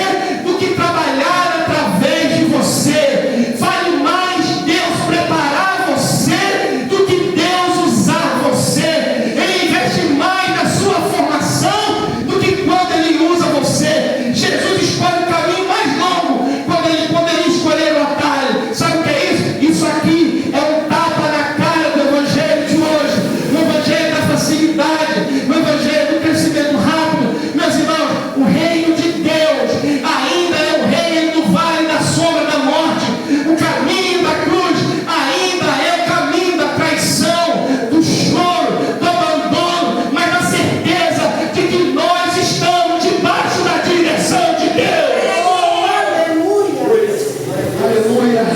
do que trabalhar através de você. Vale mais Deus preparar você do que Deus usar você. Ele investe mais na sua formação do que quando ele usa você. Jesus escolhe o caminho mais longo quando ele poderia escolher o atalho. Sabe o que é isso? Isso aqui é um tapa na cara do evangelho de hoje, no evangelho da facilidade, no evangelho do crescimento rápido. Meus irmãos, o reino de Deus ainda é o reino do vale da sombra da morte. O caminho da cruz ainda é o caminho da traição, do choro, do abandono, mas da certeza de que nós estamos debaixo da direção de Deus. Aleluia.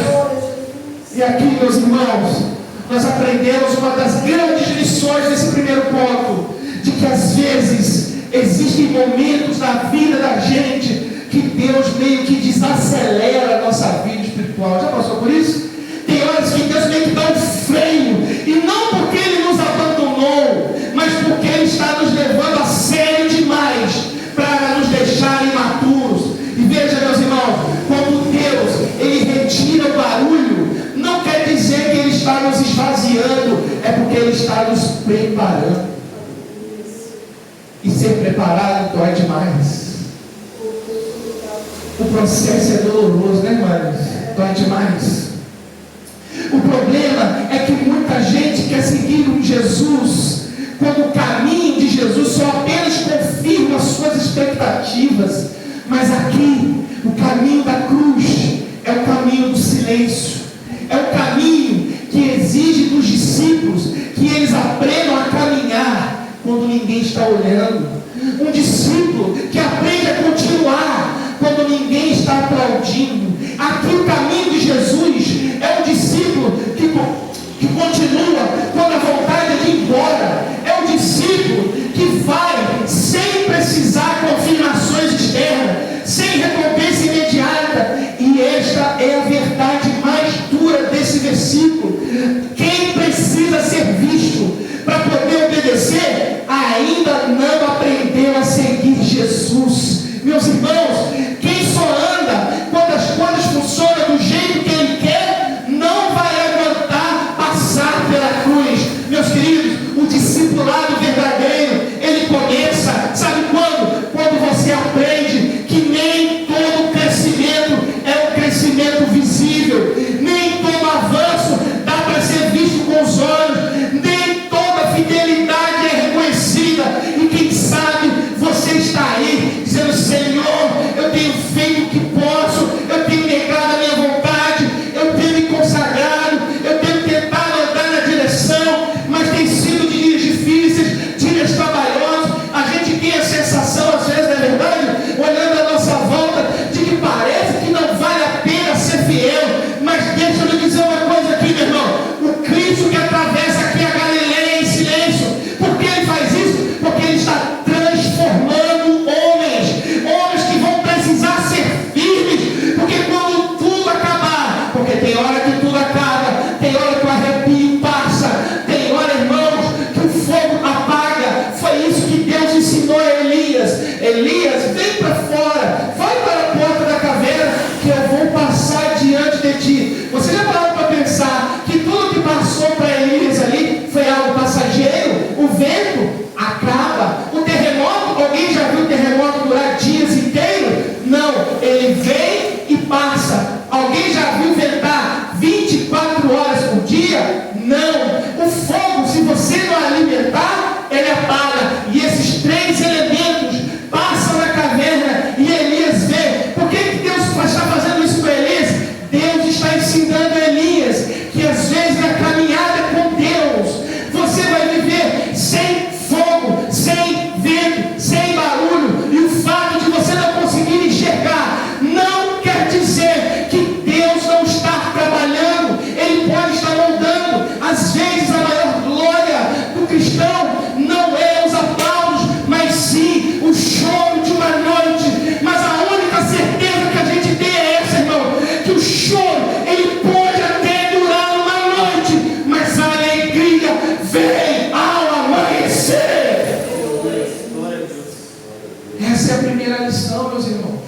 E aqui, meus irmãos, nós aprendemos uma das grandes lições desse primeiro ponto, de que às vezes existem momentos na vida da gente que Deus meio que desacelera a nossa vida espiritual. Já passou por isso? Tem horas que Deus meio que dá um freio, e não porque Ele nos abandonou, mas porque Ele está nos levando a sério demais para nos deixar imaturos. E veja, meus irmãos, quando Deus Ele retira o barulho, não quer dizer que Ele está nos esvaziando, é porque Ele está nos preparando. E ser preparado dói demais. O processo é doloroso, né, irmãos? Dói demais. O problema é que muita gente quer seguir com Jesus, quando o caminho de Jesus só apenas confirma as suas expectativas. Mas aqui, o caminho da cruz é o caminho do silêncio. É o caminho que exige dos discípulos que eles aprendam a caminhar quando ninguém está olhando. Um discípulo que aprende a continuar quando ninguém está aplaudindo. Aqui o caminho de Jesus é um discípulo que continua quando a vontade é de ir embora. É um discípulo que vai sem precisar confirmações externas, sem recompensa imediata. E esta é a verdade mais dura desse versículo. Quem precisa ser visto para poder obedecer, ainda não aprendeu a seguir Jesus. Meus irmãos, quem só anda quando as coisas funcionam do jeito que ele quer, não vai aguentar passar pela cruz. Meus queridos, o discipulado verdadeiro, ele começa, sabe quando? Quando você aprende que nem todo crescimento é um crescimento visível, nem todo avanço dá para ser visto com os olhos, nem toda fidelidade é reconhecida. E quem sabe você está aí dizendo: Senhor, eu tenho Elias, vem para fora, vai para a porta da caverna, que eu vou passar diante de ti. Você já parou para pensar que tudo que passou para Elias ali foi algo passageiro? O vento acaba, o terremoto, alguém já viu o terremoto durar dias inteiros? Não, ele vem e passa. Alguém já viu ventar 24 horas por dia? Não. O fogo, se você não alimentar, ele apaga. E esses três elementos passam na caverna e Elias vê. Por que Deus está fazendo isso com Elias? Deus está ensinando Elias que às vezes a caminhada com Deus, você vai viver sem fogo, sem vento, sem barulho. E o fato de você não conseguir enxergar não quer dizer que Deus não está trabalhando. Ele pode estar moldando. Às vezes a maior glória do cristão não é os aplausos, mas sim o choro de uma noite. Mas a única certeza que a gente tem é essa, irmão, que o choro, ele pode até durar uma noite, mas a alegria vem ao amanhecer. Essa é a primeira lição, meus irmãos.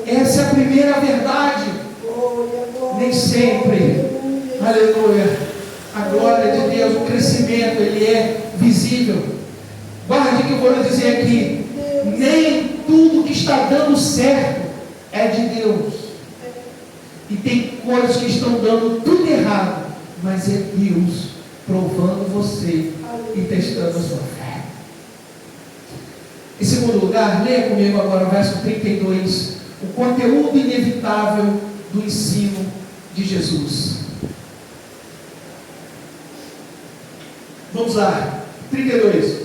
Essa é a primeira verdade. Nem sempre, aleluia, a glória de Deus, o crescimento, ele é visível. Guarde que eu vou lhe dizer aqui: nem tudo que está dando certo é de Deus. E tem coisas que estão dando tudo errado, mas é Deus provando você e testando a sua fé. Em segundo lugar, leia comigo agora o verso 32, o conteúdo inevitável do ensino de Jesus. Vamos lá, 32.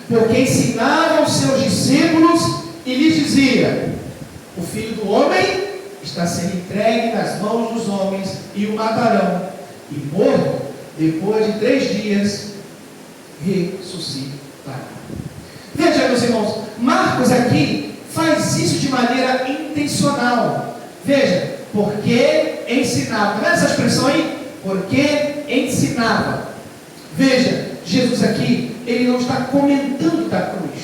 Porque ensinava aos seus discípulos e lhes dizia: o Filho do Homem está sendo entregue nas mãos dos homens e o matarão, e morto, depois de 3 dias ressuscitará. Veja, meus irmãos, Marcos aqui faz isso de maneira intencional. Veja, porque ensinava. Não é essa expressão aí? Porque ensinava. Veja, Jesus aqui, ele não está comentando da cruz,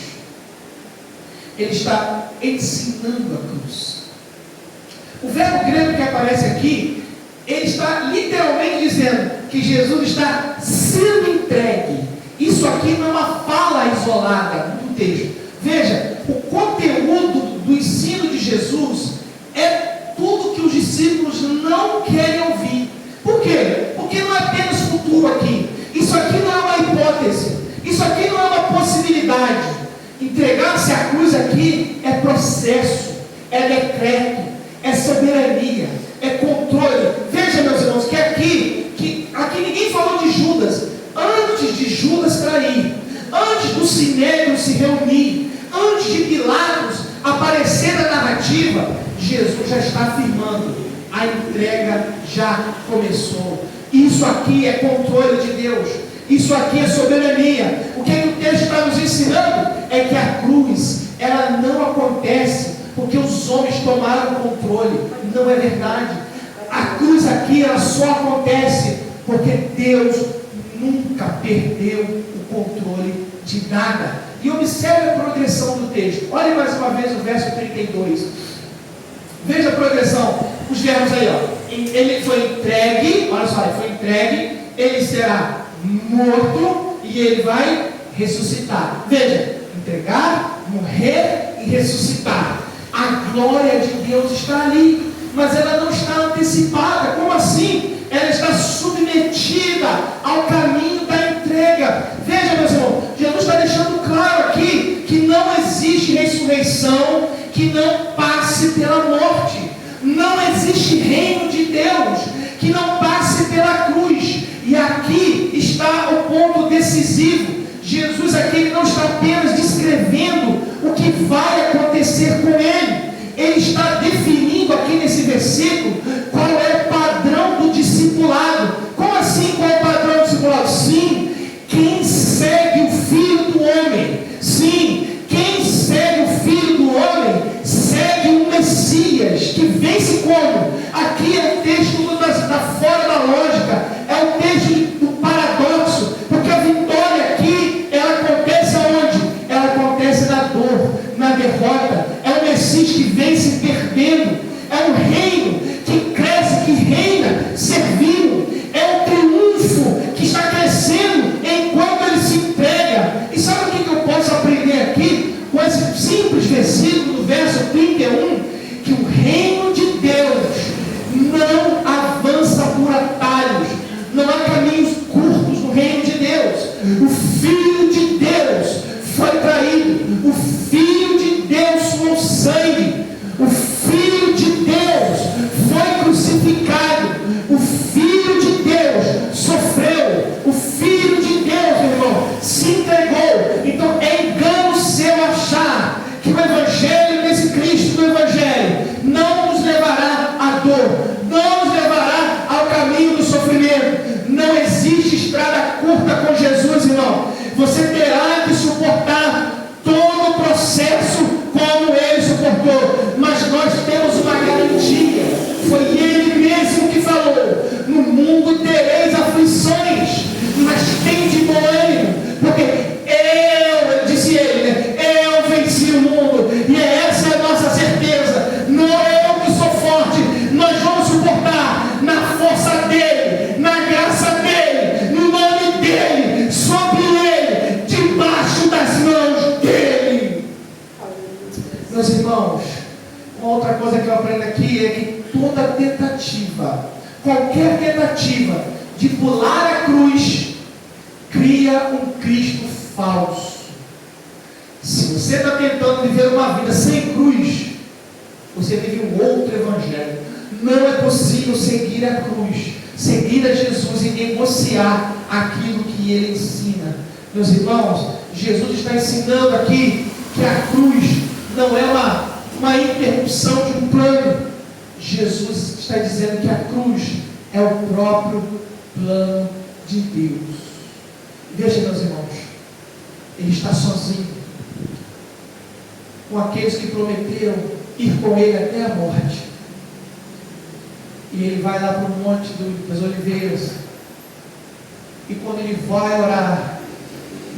ele está ensinando a cruz. O verbo grego que aparece aqui, ele está literalmente dizendo que Jesus está sendo entregue. Isso aqui não é uma fala isolada do texto. Veja, o conteúdo do ensino de Jesus é tudo que os discípulos não querem ouvir. Por quê? Porque não é apenas futuro aqui. Isso aqui não é uma hipótese. Isso aqui não é uma possibilidade. Entregar-se à cruz aqui é processo, é decreto, é soberania, é controle. Veja, meus irmãos, que aqui ninguém falou de Judas. Antes de Judas trair, antes do sinédrio se reunir, antes de Pilatos aparecer na narrativa, Jesus já está afirmando: a entrega já começou. Isso aqui é controle de Deus. Isso aqui é soberania. O que o texto está nos ensinando é que a cruz, ela não acontece porque os homens tomaram o controle. Não é verdade. A cruz aqui, ela só acontece porque Deus nunca perdeu o controle de nada. E observe a progressão do texto. Olhe mais uma vez o verso 32. Veja a progressão. Os verbos aí, ó. Ele foi entregue, olha só, ele foi entregue, ele será morto e ele vai ressuscitar. Veja, entregar, morrer e ressuscitar. A glória de Deus está ali, mas ela não está antecipada. Como assim? Ela está submetida ao caminho da entrega. Veja, meus irmãos, Jesus está deixando claro aqui que não existe ressurreição que não passe pela morte. Não existe reino de Deus que não passe pela cruz. E aqui está o ponto decisivo. Jesus aqui, ele não está apenas descrevendo o que vai acontecer com ele. Ele está definindo aqui nesse versículo qual é o padrão do discipulado. Como assim qual é o padrão do discipulado? Sim, quem segue o Filho do Homem. Sim, quem segue o Filho do Homem segue o Messias, que vence como? Aqui é o texto da fora da lógica, é o texto do paradoxo, porque a vitória aqui, ela acontece aonde? Ela acontece terá que suportar todo o processo como ele suportou, mas nós temos uma garantia. Foi ele mesmo que falou: no mundo tereis aflições, mas tende bom ânimo, porque disse ele, né? Eu venci o mundo, e essa é a nossa certeza. Não é eu que sou forte, nós vamos suportar na força dele, na graça dele, no nome dele, sobre ele, debaixo das mãos dele. Meus irmãos, uma outra coisa que eu aprendo aqui é que toda tentativa, qualquer tentativa de pular a cruz, cria um Cristo falso. Se você está tentando viver uma vida sem cruz, você vive um outro evangelho. Não é possível seguir a cruz, seguir a Jesus e negociar aquilo que ele ensina. Meus irmãos, Jesus está ensinando aqui que a cruz não é uma interrupção de um plano. Jesus está dizendo que a cruz é o próprio plano de Deus. Veja, meus irmãos, ele está sozinho com aqueles que prometeram ir com ele até a morte. E ele vai lá para o Monte das Oliveiras, e quando ele vai orar,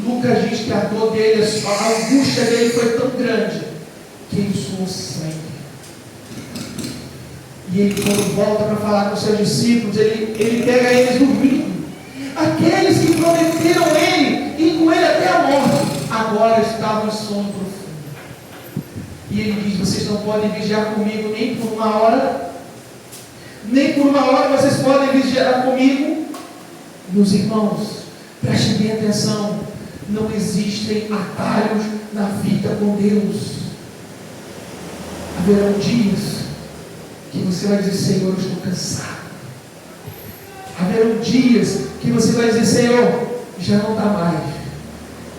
Lucas diz que a dor dele, a angústia dele foi tão grande que ele suou sangue. E ele, quando volta para falar com os seus discípulos, ele pega eles dormindo. Aqueles que prometeram ele ir com ele até a morte, agora estavam em sono profundo. E ele diz: vocês não podem vigiar comigo nem por uma hora, nem por uma hora vocês podem vigiar comigo. Meus irmãos, prestem bem atenção, não existem atalhos na vida com Deus. Haverão dias que você vai dizer: Senhor, eu estou cansado. Haverão dias que você vai dizer: Senhor, já não dá mais,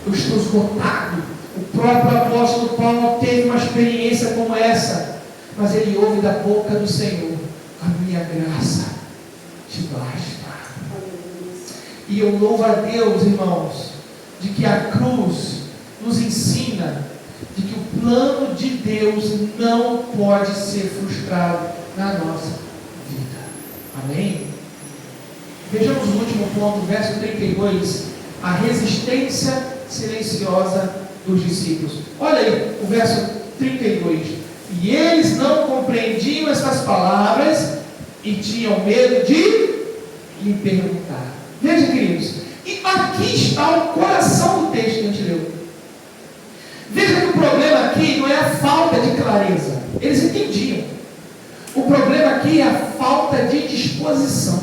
eu estou esgotado. O próprio apóstolo Paulo teve uma experiência como essa, mas ele ouve da boca do Senhor: a minha graça te basta. E eu louvo a Deus, irmãos, de que a cruz nos ensina de que o plano de Deus não pode ser frustrado na nossa vida. Amém? Vejamos o último ponto, verso 32, a resistência silenciosa dos discípulos. Olha aí, o verso 32. E eles não compreendiam essas palavras e tinham medo de lhe perguntar. Veja, queridos, e aqui está o coração do texto que a gente leu. Veja que o problema aqui não é a falta de clareza. Eles entendiam. O problema aqui é a falta de disposição.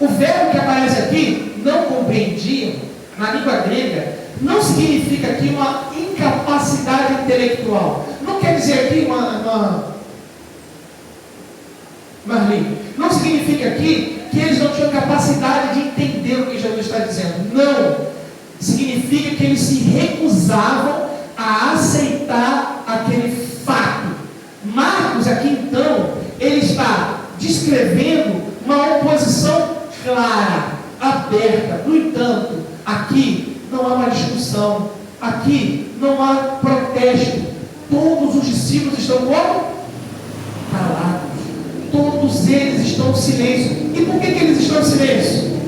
O verbo que aparece aqui, não compreendiam, na língua grega, não significa aqui uma incapacidade intelectual. Não quer dizer aqui Marli, não significa aqui que eles não tinham capacidade de entender o que Jesus está dizendo. Não. Significa que eles se recusavam a aceitar aquele fato. Marcos aqui então, ele está descrevendo uma oposição clara, aberta. No entanto, aqui não há uma discussão, aqui não há protesto. Todos os discípulos estão como? Calados. Todos eles estão em silêncio. E por que eles estão em silêncio?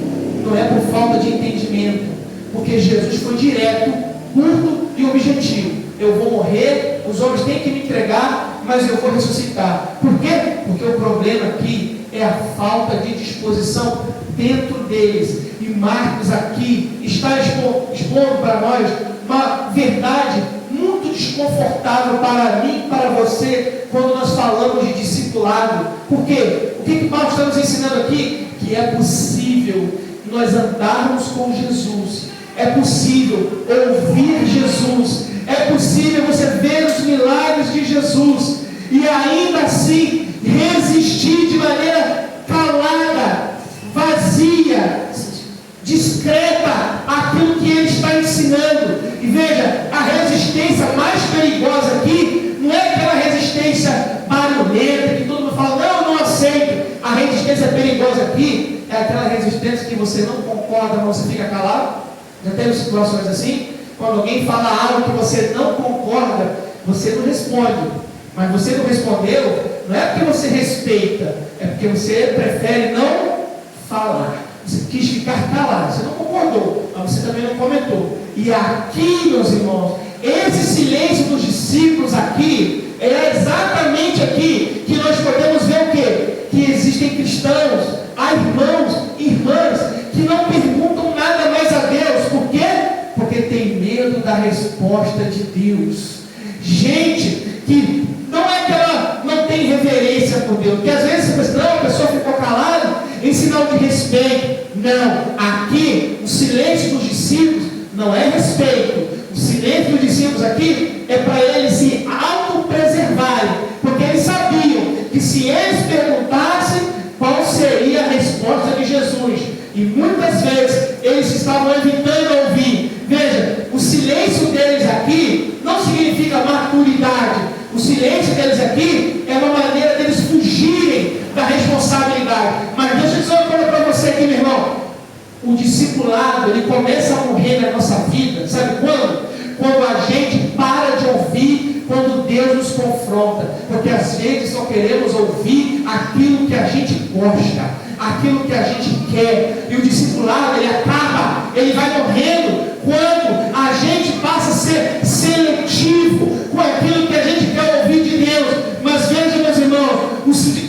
Não é por falta de entendimento, porque Jesus foi direto, curto e objetivo. Eu vou morrer, os homens têm que me entregar, mas eu vou ressuscitar. Por quê? Porque o problema aqui é a falta de disposição dentro deles. E Marcos aqui está expondo para nós uma verdade muito desconfortável para mim e para você, quando nós falamos de discipulado. Por quê? O que Paulo está nos ensinando aqui? Que é possível nós andarmos com Jesus, é possível ouvir Jesus, é possível você ver os milagres de Jesus e ainda assim resistir de maneira calada, vazia, discreta àquilo que ele está ensinando. E veja, a resistência mais perigosa aqui não é aquela resistência barulhenta que todo mundo fala: não, eu não aceito. A resistência perigosa aqui é aquela resistência que você não concorda, mas você fica calado. Já teve situações assim? Quando alguém fala algo que você não concorda, você não responde. Mas você não respondeu, não é porque você respeita, é porque você prefere não falar. Você quis ficar calado, você não concordou, mas você também não comentou. E aqui, meus irmãos, esse silêncio dos discípulos aqui, é exatamente aqui que nós podemos ver o quê? Que existem cristãos, há irmãos, irmãs, que não perguntam nada mais a Deus. Por quê? Porque tem medo da resposta de Deus. Gente que não é que ela não tem reverência por Deus, porque às vezes você pensa, não, a pessoa ficou calada em sinal de respeito. Não, aqui o silêncio dos discípulos não é respeito. O silêncio dos discípulos aqui é para eles se autopreservarem, porque eles sabiam que se eles perguntassem qual seria a resposta de Jesus, e muitas vezes eles estavam evitando ouvir. Veja, o silêncio deles aqui não significa maturidade. O silêncio deles aqui é uma maneira deles fugirem da responsabilidade. Mas deixa eu dizer uma coisa para você aqui, meu irmão. O discipulado, ele começa a morrer na nossa vida, sabe quando? Quando a gente para de ouvir, quando Deus nos confronta. Porque às vezes só queremos ouvir aquilo que a gente gosta, aquilo que a gente quer. E o discipulado, ele acaba, ele vai morrendo quando a gente passa a ser seletivo com aquilo que a gente quer ouvir de Deus. Mas veja, meus irmãos,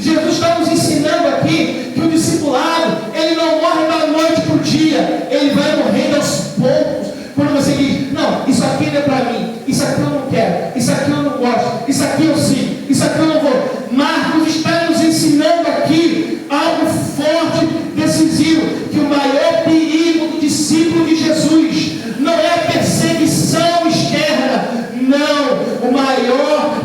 Jesus está nos ensinando aqui que o discipulado, ele não morre da noite para o dia, ele vai morrendo aos poucos. Quando você diz, não, isso aqui não é para mim, isso aqui eu não quero, isso aqui eu não gosto, isso aqui eu sim, isso aqui eu não vou. Marcos está nos ensinando aqui algo forte, decisivo, que o maior perigo do discípulo de Jesus não é a perseguição externa, não. O maior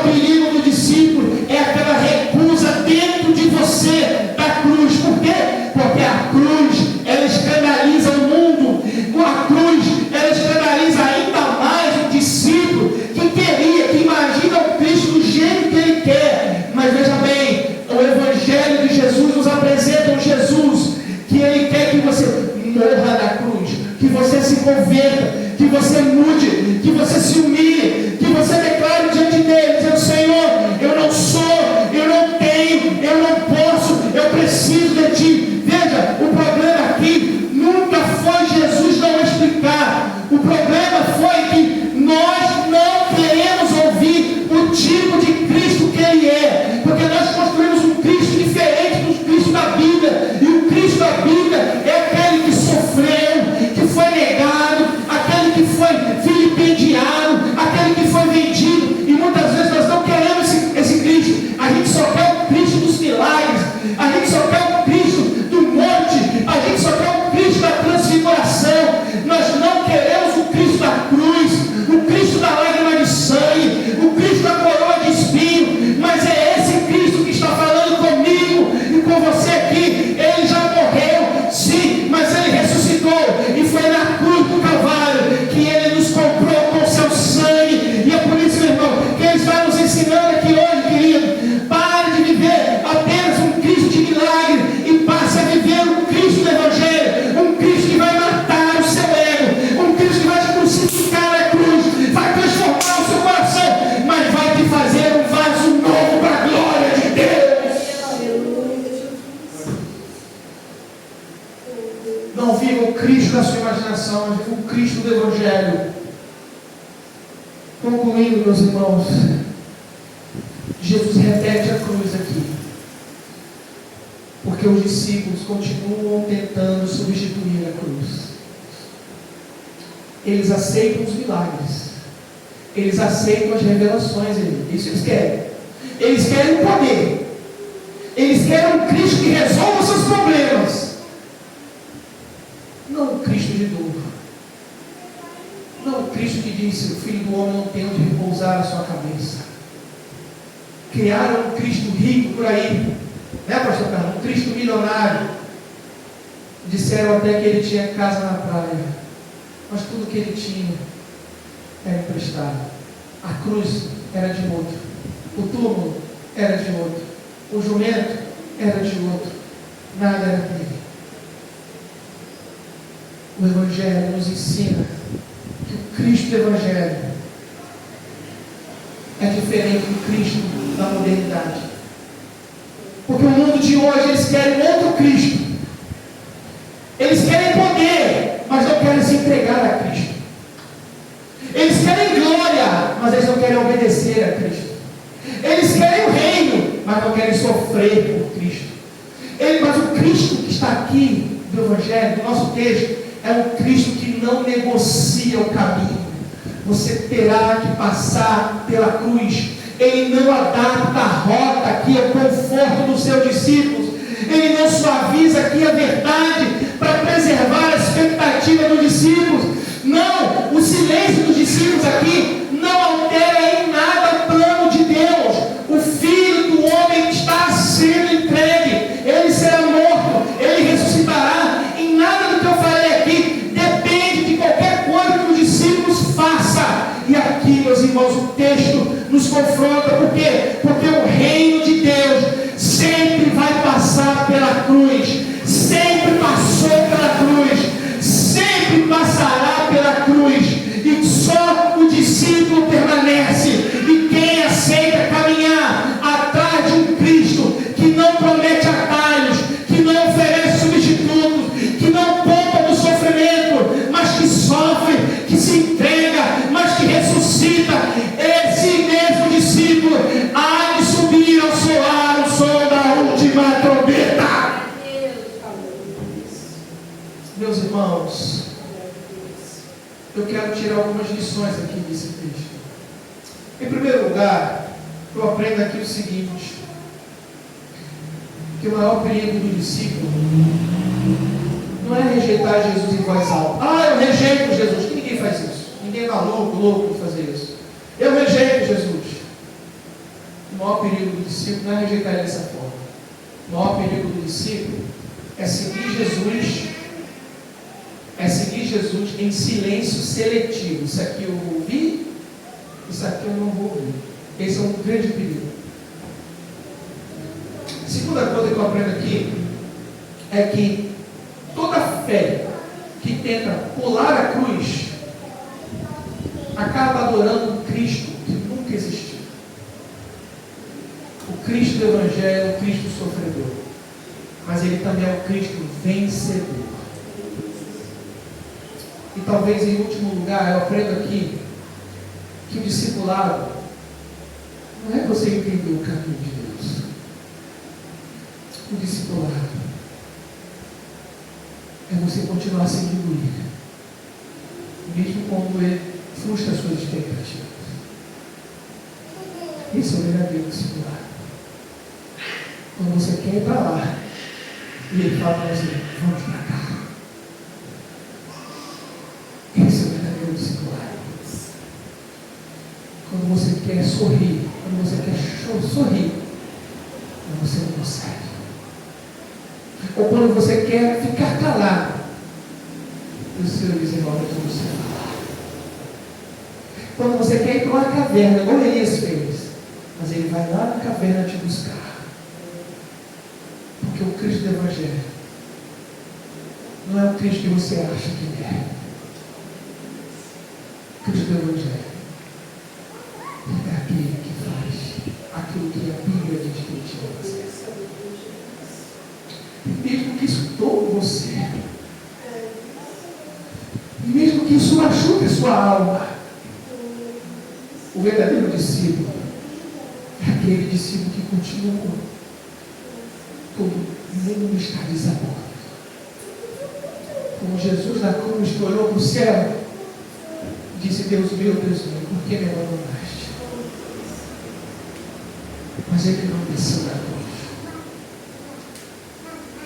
perigo do discípulo é aquela recusa dentro de você da cruz. Por quê? Porque a cruz, ela escandaliza o mundo. A cruz, ela escandaliza ainda mais o discípulo que imagina o Cristo do jeito que ele quer. Mas veja bem, o Evangelho de Jesus nos apresenta um Jesus que ele quer que você morra na cruz, que você se converta, que você mude, que você se humilhe, que você declare diante dele, dizendo, Senhor, eu não sou, eu não tenho, eu não posso, eu preciso de ti. Veja, o problema aqui nunca foi Jesus não explicar. O problema foi que nós não queremos ouvir o tipo de Cristo que ele é, porque nós construímos um Cristo diferente do Cristo da Bíblia, e o Cristo da Bíblia é aquele que sofreu, que foi negado, aquele que foi vilipendiado, aquele que foi vendido. E muitas vezes nós não queremos esse Cristo. A gente só quer o Cristo dos milagres, a gente só quer o Cristo do monte, a gente só quer o Cristo da transfiguração. Nós não queremos o Cristo da cruz, o Cristo da lágrima de sangue, o Cristo da coroa de espinho. Mas é esse Cristo que está falando comigo e com você aqui. Ele já morreu, sim, mas ele ressuscitou, e foi na cruz do Calvário que ele nos comprou com seu sangue. E é por isso, meu irmão, que ele está nos ensinando aqui hoje, querido. Pare de viver apenas um Cristo de milagre e passe a viver um Cristo do Evangelho, um Cristo que vai matar o seu ego, um Cristo que vai te crucificar na cruz, vai transformar o seu coração, mas vai te fazer um vaso novo para a glória de Deus. Não viva o Cristo da sua imaginação, mas viva o Cristo do Evangelho. Concluindo, meus irmãos, Jesus repete a cruz aqui, porque os discípulos continuam tentando substituir a cruz. Eles aceitam os milagres, eles aceitam as revelações, isso eles querem. Eles querem o poder, eles querem um Cristo que resolva os seus problemas, não um Cristo de dor, não um Cristo que disse: o Filho do Homem não tem onde repousar a sua cabeça. Criaram um Cristo rico por aí, né, pastor Carlos? Um Cristo milionário. Disseram até que ele tinha casa na praia, mas tudo que ele tinha era emprestado. A cruz era de outro, o túmulo era de outro, o jumento era de outro, nada era dele. O Evangelho nos ensina que o Cristo do Evangelho é diferente do Cristo da modernidade. Porque o mundo de hoje, eles querem outro Cristo. Eles querem poder, mas não querem se entregar a Cristo. Eles querem glória, mas eles não querem obedecer a Cristo. Eles querem o reino, mas não querem sofrer por Cristo. Mas o Cristo que está aqui do Evangelho, do nosso texto, é um Cristo que não negocia o caminho. Você terá que passar pela cruz. Ele não adapta a rota aqui ao conforto dos seus discípulos. Ele não suaviza aqui a verdade para preservar a expectativa dos discípulos. Não, o silêncio dos discípulos aqui não altera em nada o plano de Deus. O Filho do Homem está sendo entregue. Ele será morto, ele ressuscitará. Em nada do que eu falei aqui depende de qualquer coisa que os discípulos façam. E aqui, meus irmãos, o texto nos confronta. Por quê? Porque o reino de Deus sempre vai passar pela cruz. Sempre passou pela cruz. Sempre passará pela cruz. E só o discípulo permanece. E quem aceita caminhar atrás de um Cristo que não promete atalhos, que não oferece substitutos, que não poupa do sofrimento, mas que sofre, que se entrega, mas que ressuscita, esse mesmo discípulo há de subir ao soar o som da última trombeta. Meus irmãos, eu quero tirar algumas lições aqui desse texto. Em primeiro lugar, eu aprendo aqui o seguinte: que o maior perigo do discípulo não é rejeitar Jesus em voz alta. Eu rejeito Jesus. Que ninguém faz isso. Ninguém é maluco, louco por fazer isso. Eu rejeito Jesus. O maior perigo do discípulo não é rejeitar ele dessa forma. O maior perigo do discípulo é seguir Jesus. É seguir Jesus em silêncio seletivo. Isso aqui eu vou ouvir, isso aqui eu não vou ouvir. Esse é um grande perigo. A segunda coisa que eu aprendo aqui é que toda fé que tenta pular a cruz acaba adorando um Cristo que nunca existiu. O Cristo do Evangelho é o Cristo sofredor, mas ele também é o Cristo vencedor. E talvez em último lugar eu aprendo aqui que o discipulado não é você entender o caminho de Deus. O discipulado é você continuar seguindo ele, mesmo quando ele frustra as suas expectativas. Esse é o verdadeiro discipulado. Quando você quer ir para lá e ele fala para você: vamos para cá. Esse é o verdadeiro discipulado. Quando você quer sorrir, quando você quer sorrir, mas você não consegue. Ou quando você quer ficar calado, o Senhor diz: olha, eu você falar. Quando você quer ir para uma caverna, igual Elias fez, mas ele vai lá na caverna te buscar. Porque o Cristo do Evangelho não é o Cristo que você acha que é. O Cristo do Evangelho é aquele que faz aquilo que a Bíblia diz que ele tinha que fazer. E mesmo que isso toque você, e mesmo que isso machuque a sua alma, o verdadeiro discípulo é aquele discípulo que continua. Todo mundo está desapontado. Como Jesus na cruz que olhou para o céu, disse: Deus meu, por que me abandonaste? Mas ele não desceu da cruz.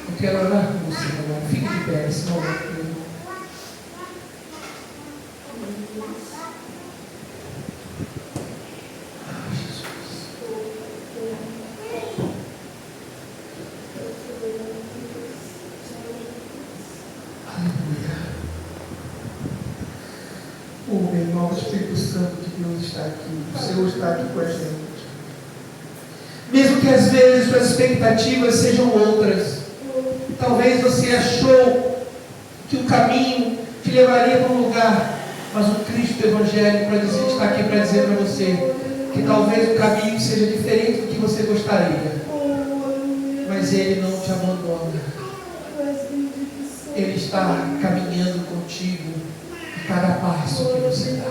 Eu quero orar com você agora. Fique de pé nesse momento. Meu irmão, o Espírito Santo de Deus está aqui. O Senhor está aqui com a gente. Mesmo que às vezes suas expectativas sejam outras. Talvez você achou que o caminho te levaria para um lugar, Mas o Cristo do Evangelho está aqui para dizer para você que talvez o caminho seja diferente do que você gostaria, mas Ele não te abandona. Ele está caminhando contigo a cada passo que você dá.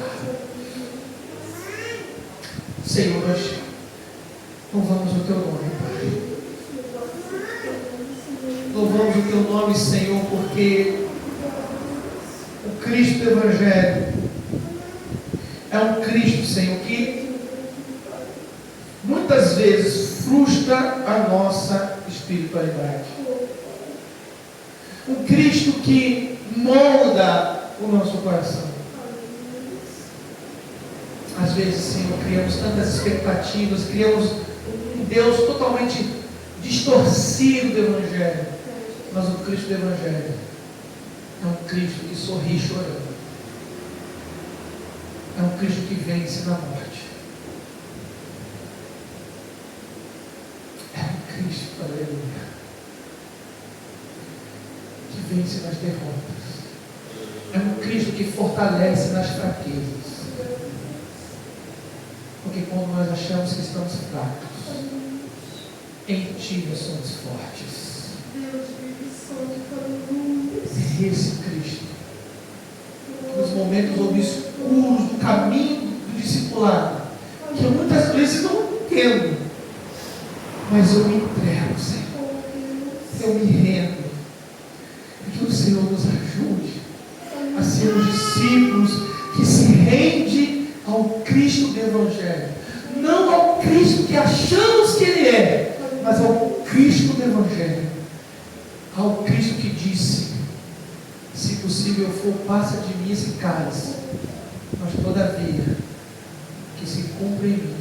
Senhor, nós louvamos o Teu nome, Pai. Louvamos o Teu nome, Senhor, porque o Cristo do Evangelho é um Cristo, Senhor, que muitas vezes frustra a nossa espiritualidade. Um Cristo que molda o nosso coração. Às vezes, Senhor, criamos tantas expectativas, criamos um Deus totalmente distorcido do Evangelho. Mas o Cristo do Evangelho é um Cristo que sorri chorando. É um Cristo que vence na morte. É um Cristo, aleluia, que vence nas derrotas. É um Cristo que fortalece nas fraquezas. Porque quando nós achamos que estamos fracos, em Ti nós somos fortes. É esse Cristo que nos momentos obscuros do caminho do discipulado, que eu muitas vezes não entendo, mas eu me entrego, Senhor. Eu me rendo. E que o Senhor nos ajude a sermos discípulos que se rende ao Cristo do Evangelho. Não ao Cristo que achamos que Ele é, mas ao Cristo do Evangelho. Ao Cristo que disse: se possível for, passa de mim esse cálice, mas todavia, que se cumpra em mim,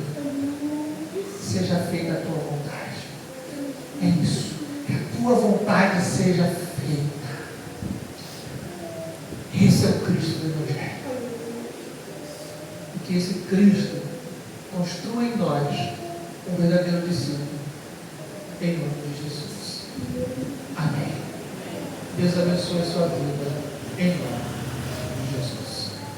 seja feita a tua vontade. É isso, que a tua vontade seja feita. Esse é o Cristo do Evangelho. E que esse Cristo construa em nós um verdadeiro discípulo, em nome de Jesus. Amém. Deus abençoe a sua vida, em nome